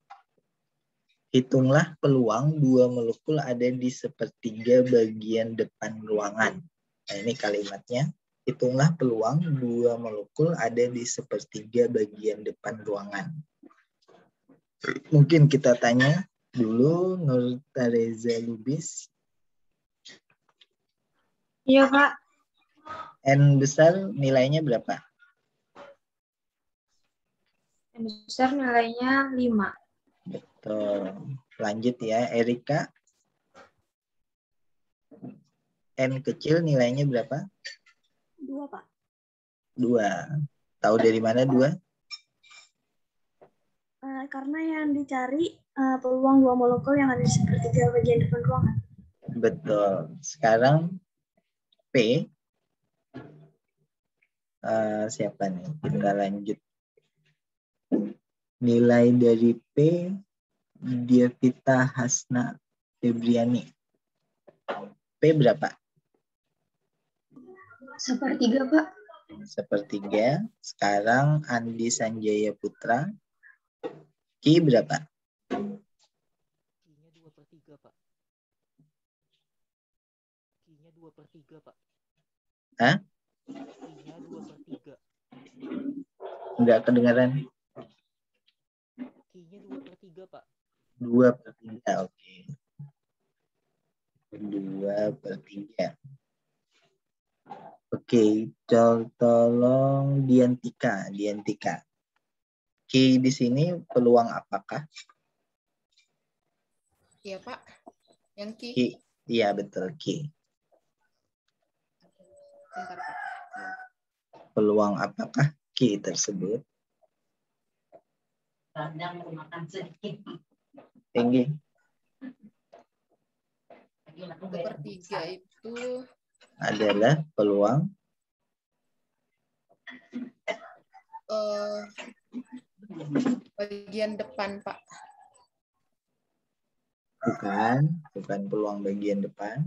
Hitunglah peluang 2 molekul ada di sepertiga bagian depan ruangan. Nah, ini kalimatnya. Hitunglah peluang 2 molekul ada di sepertiga bagian depan ruangan. Mungkin kita tanya dulu Nurtareza Lubis. Iya, Pak. N besar nilainya berapa? N besar nilainya 5. Betul. Lanjut ya, Erika. N kecil nilainya berapa? 2, Pak. 2. Tahu dari mana 2? Karena yang dicari peluang 2 molekul yang ada di sepertiga bagian depan ruangan. Betul. Sekarang P. Siapa nih? Kita lanjut. Nilai dari P, Diavita Hasna Febriani. P berapa? 1/3, Pak. 1/3. Sekarang Andi Sanjaya Putra. Ki berapa? Ki-nya 2/3, Pak. Ki-nya 2/3, Pak. Hah? Ki-nya 2/3. Enggak kedengaran. Ki-nya 2/3, Pak. 2/3. Oke. 2/3. Oke, tolong Diantika. Ki di sini peluang apakah? Iya, Pak. Yang Ki. Ki. Iya, betul, Ki. Bentar, Pak. Peluang apakah Ki tersebut? Tinggi. 2/3 itu Adalah peluang bagian depan, Pak. Bukan peluang bagian depan.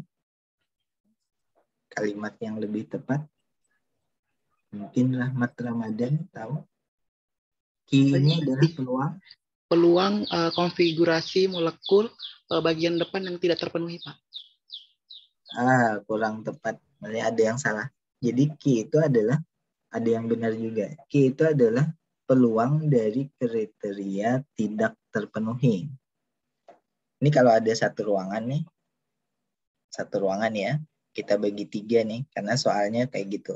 Kalimat yang lebih tepat. Mungkin Rahmat Ramadan tahu. Ki ini adalah peluang konfigurasi molekul bagian depan yang tidak terpenuhi, Pak. Kurang tepat. Ada yang salah. Jadi Ki itu adalah, ada yang benar juga. Ki itu adalah peluang dari kriteria tidak terpenuhi. Ini kalau ada satu ruangan nih. Satu ruangan ya. Kita bagi 3 nih. Karena soalnya kayak gitu.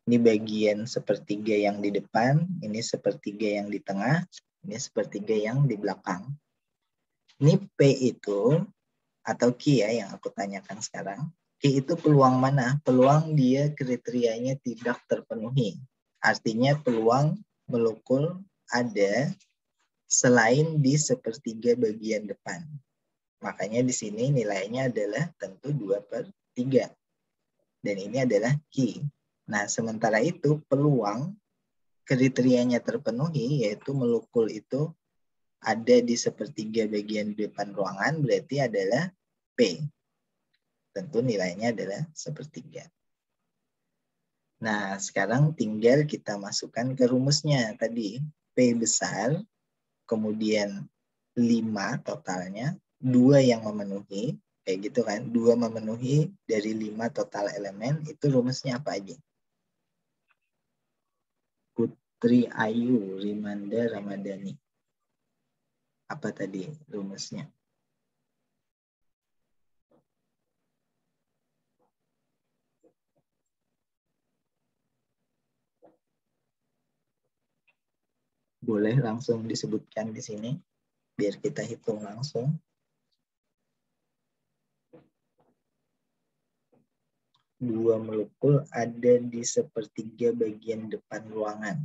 Ini bagian sepertiga yang di depan. Ini sepertiga yang di tengah. Ini sepertiga yang di belakang. Ini P itu, atau Q ya yang aku tanyakan sekarang. Q itu peluang mana? Peluang dia kriterianya tidak terpenuhi. Artinya peluang molekul ada selain di sepertiga bagian depan. Makanya di sini nilainya adalah tentu 2/3. Dan ini adalah Q. Nah, sementara itu peluang kriterianya terpenuhi, yaitu molekul itu ada di sepertiga bagian depan ruangan, berarti adalah P. Tentu nilainya adalah 1/3. Nah, sekarang tinggal kita masukkan ke rumusnya tadi. P besar, kemudian 5 totalnya, 2 yang memenuhi, kayak gitu kan, 2 memenuhi dari 5 total elemen, itu rumusnya apa aja? Putri Ayu Rimanda Ramadhani. Apa tadi rumusnya? Boleh langsung disebutkan di sini, biar kita hitung langsung. 2 molekul ada di sepertiga bagian depan ruangan.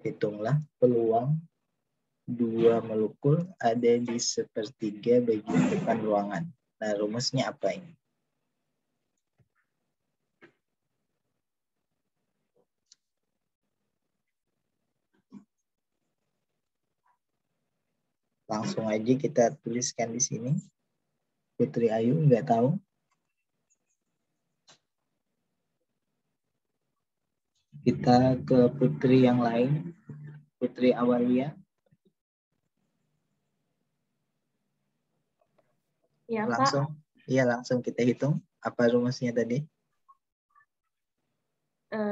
Hitunglah peluang 2 molekul ada di sepertiga bagian depan ruangan. Nah, rumusnya apa ini? Langsung aja kita tuliskan di sini. Putri Ayu nggak tahu? Kita ke Putri yang lain. Putri Awalia. Ya, Langsung. Pak. Iya, langsung kita hitung. Apa rumusnya tadi?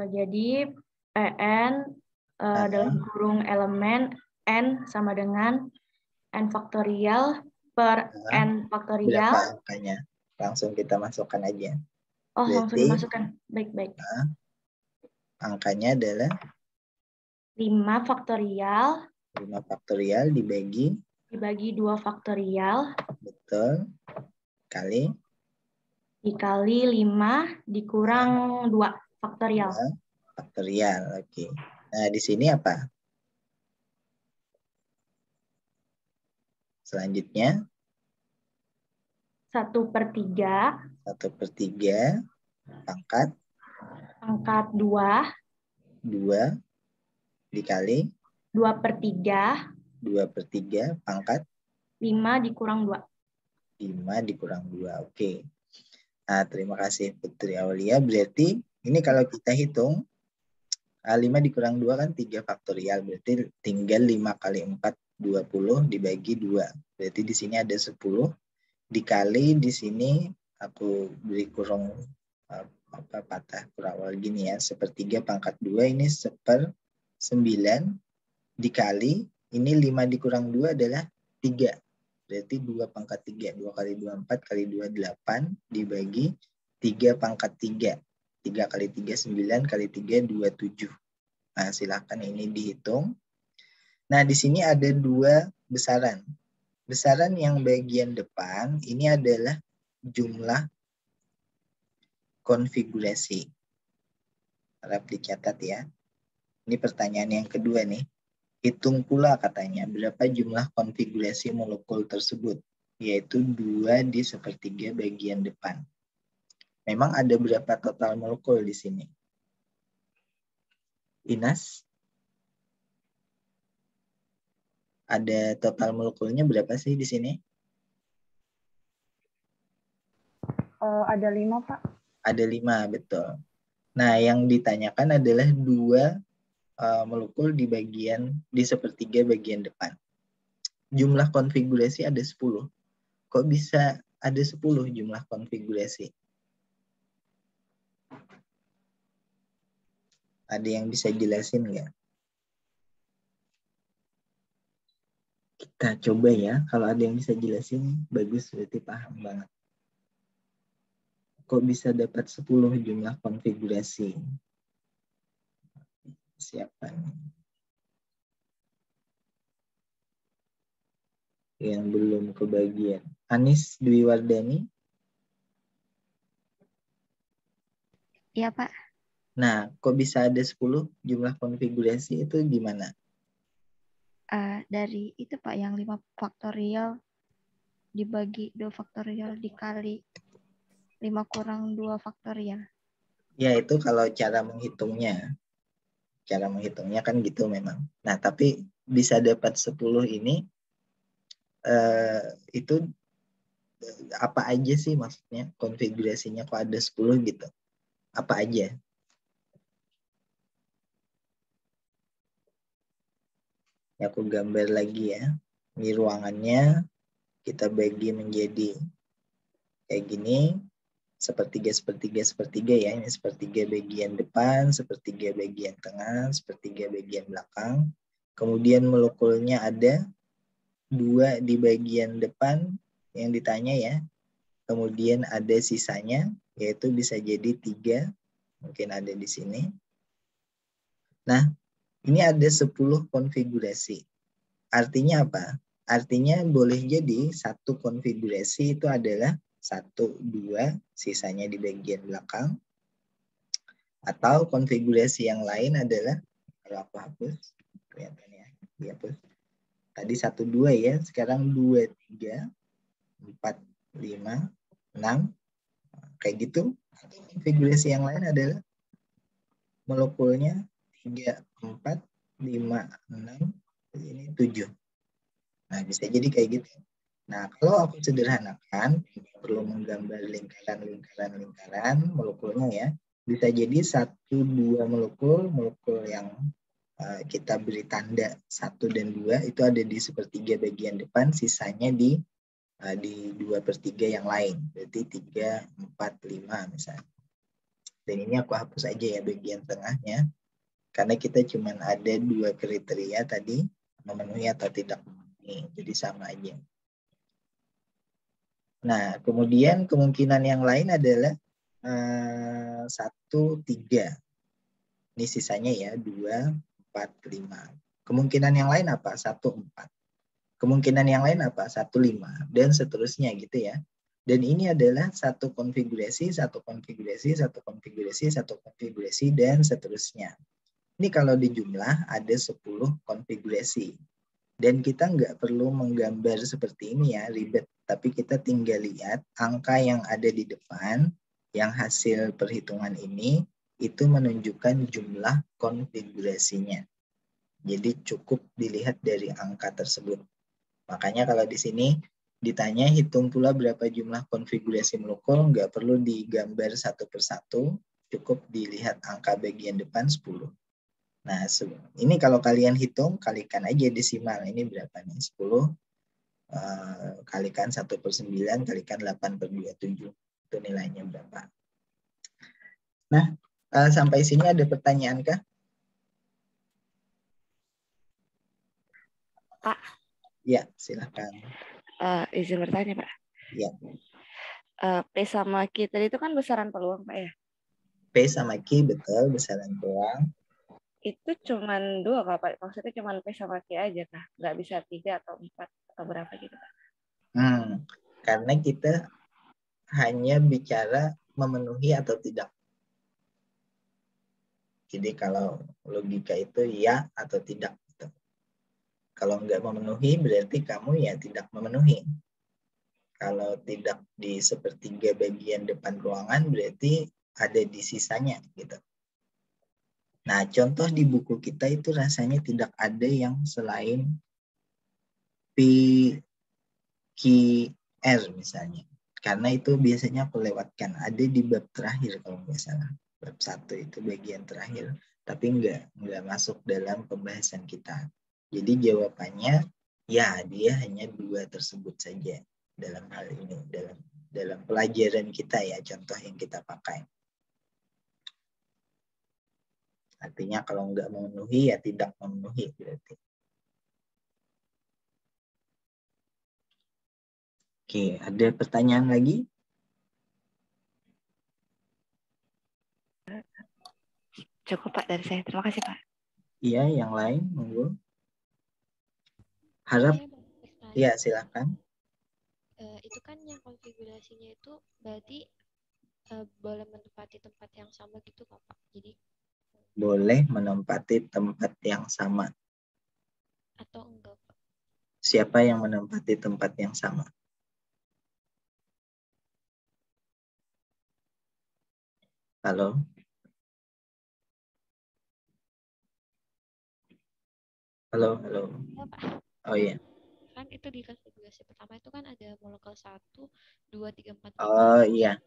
Jadi PN dalam kurung elemen N sama dengan N faktorial per N Berapa faktorial. angkanya? Langsung kita masukkan aja. Oh, langsung Berarti dimasukkan. Baik-baik. angkanya adalah 5 faktorial 5 faktorial dibagi 2 faktorial betul kali dikali 5 dikurang 2 faktorial. 2 faktorial. Oke. Nah, di sini apa? Selanjutnya 1/3 1/3 pangkat 2 dikali 2/3 2/3 pangkat 5 dikurang 2. 5 dikurang 2. Oke. Nah, terima kasih Putri Aulia. Berarti ini kalau kita hitung 5 dikurang 2 kan 3 faktorial. Berarti tinggal 5 kali 4 20 dibagi 2. Berarti di sini ada 10 dikali di sini aku beri kurang patah kurang awal gini ya. 1/3 pangkat 2 ini 1/9 dikali ini 5 dikurang 2 adalah 3. Berarti 2 pangkat 3. 2 kali 2 4 kali 2 8 dibagi 3 pangkat 3. 3 kali 3 9 kali 3 27. Nah, silakan ini dihitung. Nah, di sini ada 2 besaran. Besaran yang bagian depan ini adalah jumlah konfigurasi. Harap dicatat ya. Ini pertanyaan yang kedua nih. Hitung pula katanya berapa jumlah konfigurasi molekul tersebut. Yaitu 2 di 1/3 bagian depan. Memang ada berapa total molekul di sini? Inas? Ada total molekulnya berapa sih di sini? Ada 5, Pak. Ada 5, betul. Nah, yang ditanyakan adalah 2 molekul di 1/3 bagian depan. Jumlah konfigurasi ada 10. Kok bisa ada 10 jumlah konfigurasi? Ada yang bisa jelasin nggak? Kita coba ya, kalau ada yang bisa jelasin, bagus, berarti paham banget. Kok bisa dapat 10 jumlah konfigurasi? Siapa nih? Yang belum kebagian. Anis Dwi Wardani? Iya, Pak. Nah, kok bisa ada 10 jumlah konfigurasi itu gimana? Dari itu, Pak, yang 5 faktorial dibagi 2 faktorial dikali 5 kurang 2 faktorial. Ya, itu kalau cara menghitungnya. Cara menghitungnya kan gitu memang. Nah, tapi bisa dapat 10 ini, itu apa aja sih maksudnya? Konfigurasinya kok ada 10 gitu? Apa aja? Ya, aku gambar lagi ya. Ini ruangannya kita bagi menjadi kayak gini. 1/3 ya. Ini 1/3 bagian depan, 1/3 bagian tengah, 1/3 bagian belakang. Kemudian molekulnya ada 2 di bagian depan yang ditanya ya. Kemudian ada sisanya, yaitu bisa jadi 3. Mungkin ada di sini. Nah, ini ada 10 konfigurasi. Artinya apa? Artinya boleh jadi satu konfigurasi itu adalah 1, 2, sisanya di bagian belakang. Atau konfigurasi yang lain adalah, kalau aku hapus, kelihatan ya, dihapus. Tadi 1, 2 ya, sekarang 2, 3, 4, 5, 6. Kayak gitu. Atau konfigurasi yang lain adalah molekulnya 3, 4, 5, 6, ini 7. Nah, bisa jadi kayak gitu. Nah, kalau aku sederhanakan, perlu menggambar lingkaran molekulnya ya. Bisa jadi 1, 2 molekul yang kita beri tanda 1 dan 2 itu ada di 1/3 bagian depan, sisanya di 2/3 yang lain. Berarti 3, 4, 5 misalnya. Dan ini aku hapus aja ya bagian tengahnya. Karena kita cuma ada 2 kriteria tadi, memenuhi atau tidak memenuhi. Nih, jadi sama aja. Nah, kemudian kemungkinan yang lain adalah 1, 3. Ini sisanya ya, 2, 4, 5. Kemungkinan yang lain apa? 1, 4. Kemungkinan yang lain apa? 1, 5. Dan seterusnya gitu ya. Dan ini adalah satu konfigurasi, satu konfigurasi, satu konfigurasi, satu konfigurasi, dan seterusnya. Ini kalau dijumlah ada 10 konfigurasi. Dan kita nggak perlu menggambar seperti ini ya, ribet. Tapi kita tinggal lihat angka yang ada di depan, yang hasil perhitungan ini, itu menunjukkan jumlah konfigurasinya. Jadi cukup dilihat dari angka tersebut. Makanya kalau di sini ditanya hitung pula berapa jumlah konfigurasi molekul, nggak perlu digambar satu persatu, cukup dilihat angka bagian depan 10. Nah, ini kalau kalian hitung, kalikan aja desimal. Ini berapa nih? 10 kalikan 1/9, kalikan 8/27. Itu nilainya berapa? Nah, sampai sini ada pertanyaan kah? Pak. Ya, silakan. Izin bertanya, Pak. Ya. P sama Q tadi itu kan besaran peluang, Pak ya? P sama Q betul, besaran peluang. Itu cuman 2 kah, Pak? Maksudnya cuman P sama Q aja kah? Nggak bisa 3 atau 4 atau berapa gitu, Pak? Karena kita hanya bicara memenuhi atau tidak. Jadi kalau logika itu ya atau tidak. Kalau nggak memenuhi berarti kamu ya tidak memenuhi. Kalau tidak di sepertiga bagian depan ruangan berarti ada di sisanya gitu. Nah, contoh di buku kita itu rasanya tidak ada yang selain P, Q, R misalnya. Karena itu biasanya aku lewatkan. Ada di bab terakhir kalau nggak salah. Bab 1 itu bagian terakhir. Tapi nggak masuk dalam pembahasan kita. Jadi jawabannya ya dia hanya 2 tersebut saja dalam hal ini, dalam pelajaran kita ya, contoh yang kita pakai. Artinya kalau nggak memenuhi ya tidak memenuhi berarti. Oke, ada pertanyaan lagi? Cukup Pak dari saya, terima kasih Pak. Iya, yang lain monggo. Harap, ya silakan. Itu kan yang konfigurasinya itu berarti boleh menempati tempat yang sama gitu Pak? Jadi boleh menempati tempat yang sama. Atau enggak Pak? Siapa yang menempati tempat yang sama? Halo? Halo, halo. Ya, Pak. Oh iya. Kan itu di konfigurasi pertama itu kan ada molekul 1, 2, 3, 4, 5. Oh iya.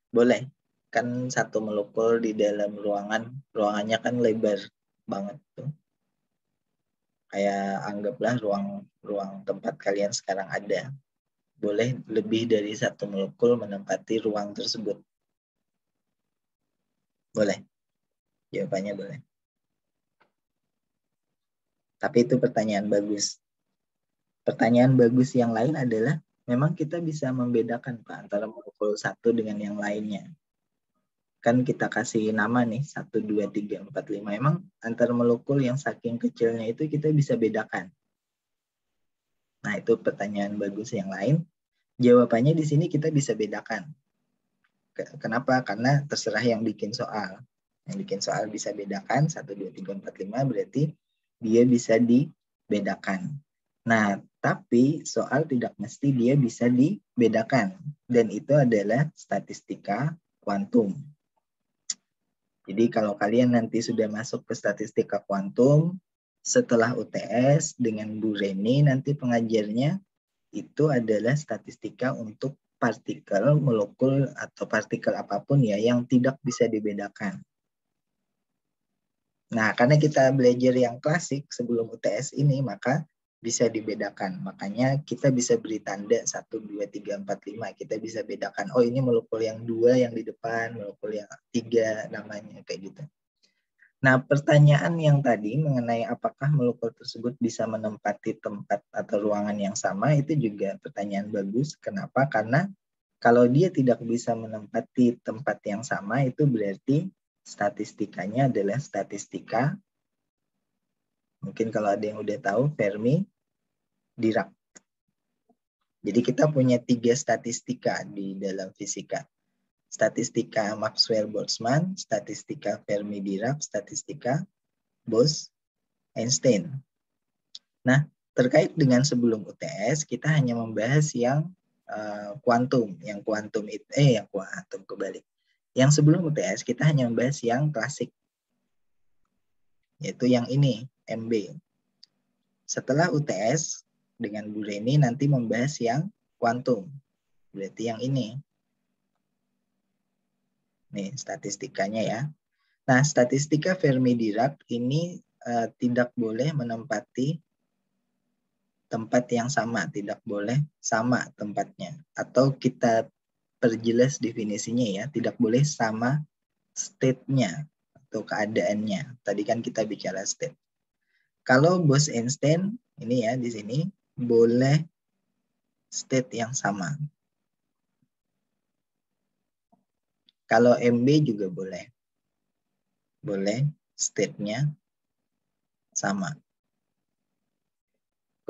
Boleh. Kan satu molekul di dalam ruangannya kan lebar banget tuh. Kayak anggaplah ruang tempat kalian sekarang ada. Boleh lebih dari satu molekul menempati ruang tersebut. Boleh. Jawabannya boleh. Tapi itu pertanyaan bagus. Pertanyaan bagus yang lain adalah memang kita bisa membedakan Pak antara molekul satu dengan yang lainnya. Kan kita kasih nama nih 1, 2, 3, 4, 5. Emang antara molekul yang saking kecilnya itu kita bisa bedakan. Nah itu pertanyaan bagus yang lain. Jawabannya di sini kita bisa bedakan. Kenapa? Karena terserah yang bikin soal. Yang bikin soal bisa bedakan 1, 2, 3, 4, 5 berarti dia bisa dibedakan. Nah, tapi soal tidak mesti dia bisa dibedakan. Dan itu adalah statistika kuantum. Jadi kalau kalian nanti sudah masuk ke statistika kuantum, setelah UTS dengan Bu Reni nanti pengajarnya, itu adalah statistika untuk partikel, molekul, atau partikel apapun ya yang tidak bisa dibedakan. Nah, karena kita belajar yang klasik sebelum UTS ini, maka bisa dibedakan. Makanya kita bisa beri tanda 1, 2, 3, 4, 5. Kita bisa bedakan, oh ini molekul yang 2 yang di depan, molekul yang 3 namanya, kayak gitu. Nah, pertanyaan yang tadi mengenai apakah molekul tersebut bisa menempati tempat atau ruangan yang sama, itu juga pertanyaan bagus. Kenapa? Karena kalau dia tidak bisa menempati tempat yang sama, itu berarti statistikanya adalah statistika, mungkin kalau ada yang udah tahu, Fermi-Dirac. Jadi kita punya 3 statistika di dalam fisika. Statistika Maxwell-Boltzmann, statistika Fermi-Dirac, statistika Bose-Einstein. Nah, terkait dengan sebelum UTS, kita hanya membahas yang kuantum. Yang kuantum itu, yang kuantum kebalik. Yang sebelum UTS, kita hanya membahas yang klasik. Yaitu yang ini, MB. Setelah UTS, dengan Bu Reni nanti membahas yang kuantum. Berarti yang ini. Nih, statistikanya ya. Nah, statistika Fermi-Dirac ini tidak boleh menempati tempat yang sama, tidak boleh sama tempatnya. Atau kita perjelas definisinya ya, tidak boleh sama state-nya atau keadaannya. Tadi kan kita bicara state. Kalau Bose-Einstein, ini ya di sini, boleh state yang sama. Kalau MB juga boleh. Boleh state-nya sama.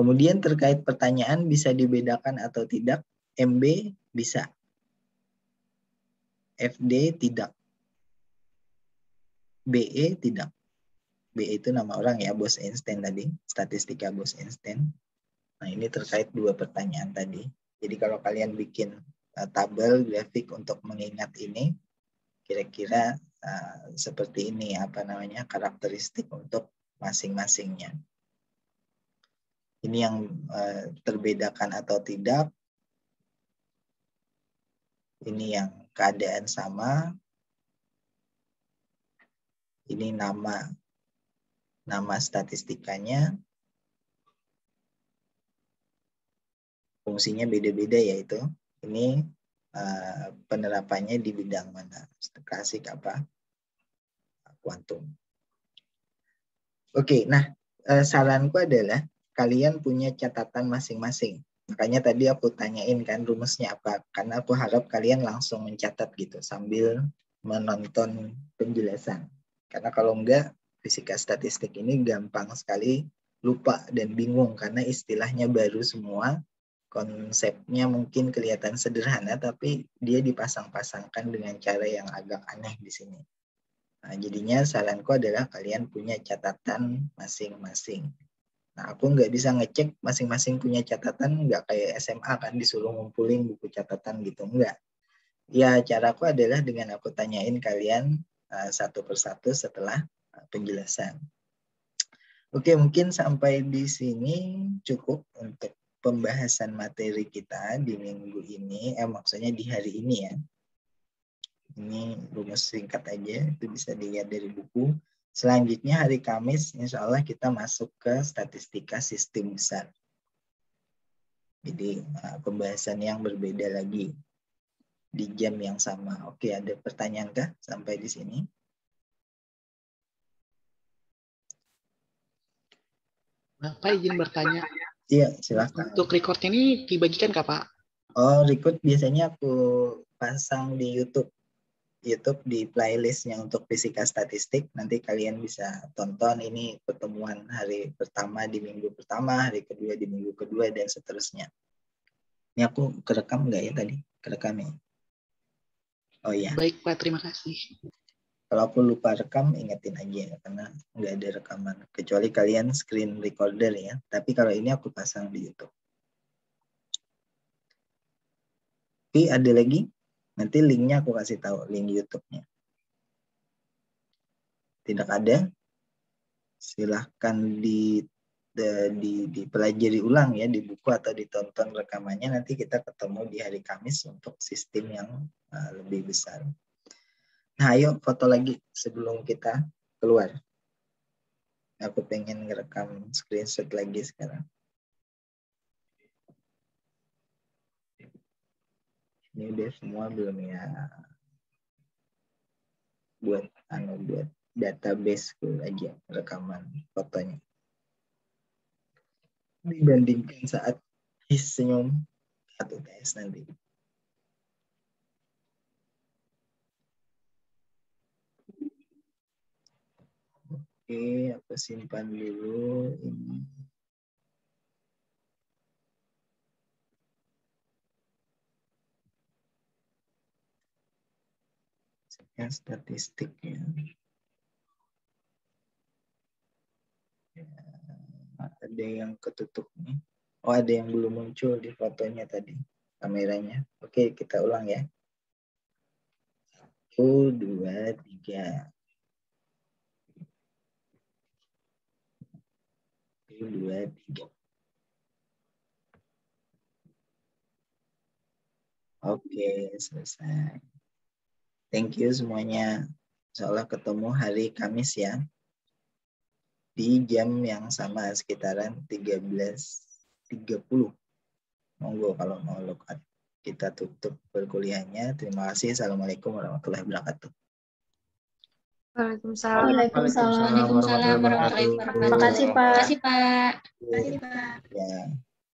Kemudian terkait pertanyaan bisa dibedakan atau tidak, MB bisa. FD tidak. BE tidak. BE itu nama orang ya, Bose-Einstein tadi, statistika Bose-Einstein. Nah, ini terkait 2 pertanyaan tadi. Jadi kalau kalian bikin tabel grafik untuk mengingat ini, kira-kira seperti ini karakteristik untuk masing-masingnya. Ini yang terbedakan atau tidak. Ini yang keadaan sama. Ini nama statistikanya. Fungsinya beda-beda yaitu. Ini penerapannya di bidang mana? Klasik apa? Kuantum. Oke, nah saranku adalah kalian punya catatan masing-masing. Makanya tadi aku tanyain kan rumusnya apa. Karena aku harap kalian langsung mencatat gitu sambil menonton penjelasan. Karena kalau enggak, fisika statistik ini gampang sekali lupa dan bingung karena istilahnya baru semua. Konsepnya mungkin kelihatan sederhana, tapi dia dipasang-pasangkan dengan cara yang agak aneh di sini. Nah, jadinya saranku adalah kalian punya catatan masing-masing. Nah, aku nggak bisa ngecek masing-masing punya catatan, nggak kayak SMA kan disuruh ngumpulin buku catatan gitu, nggak. Ya, caraku adalah dengan aku tanyain kalian satu persatu setelah penjelasan. Oke, mungkin sampai di sini cukup untuk pembahasan materi kita di minggu ini, maksudnya di hari ini ya. Ini rumus singkat aja, itu bisa dilihat dari buku. Selanjutnya hari Kamis, insya Allah kita masuk ke statistika sistem besar. Jadi pembahasan yang berbeda lagi di jam yang sama. Oke, ada pertanyaan kah sampai di sini? Bapak izin bertanya. Iya, silakan. Untuk recordnya ini dibagikan kah, Pak? Oh, record biasanya aku pasang di YouTube. YouTube di playlistnya untuk fisika statistik. Nanti kalian bisa tonton ini pertemuan hari pertama di minggu pertama, hari kedua di minggu kedua, dan seterusnya. Ini aku kerekam nggak ya tadi? Kerekam ya? Oh iya. Baik, Pak. Terima kasih. Kalau aku lupa rekam, ingetin aja karena nggak ada rekaman. Kecuali kalian screen recorder ya. Tapi kalau ini aku pasang di YouTube. Oke, ada lagi? Nanti linknya aku kasih tahu, link YouTube-nya. Tidak ada? Silahkan dipelajari ulang ya di buku atau ditonton rekamannya. Nanti kita ketemu di hari Kamis untuk sistem yang lebih besar. Nah, ayo foto lagi sebelum kita keluar. Aku pengen ngerekam screenshot lagi sekarang. Ini udah semua belum ya? Buat database aja rekaman fotonya. Dibandingkan saat senyum atau tes nanti. Oke, aku simpan dulu ini. Sekian statistiknya. Ya, ada yang ketutup nih. Oh, ada yang belum muncul di fotonya tadi, kameranya. Oke, kita ulang ya. 1, 2, 3. 1, 2, 3. Oke, selesai. Thank you semuanya. Insyaallah ketemu hari Kamis ya. Di jam yang sama sekitaran 13.30. Monggo kalau mau logout. Kita tutup perkuliahannya. Terima kasih. Assalamualaikum warahmatullahi wabarakatuh. Waalaikumsalam. Waalaikumsalam warahmatullahi wabarakatuh. Terima kasih, Pak. Ya.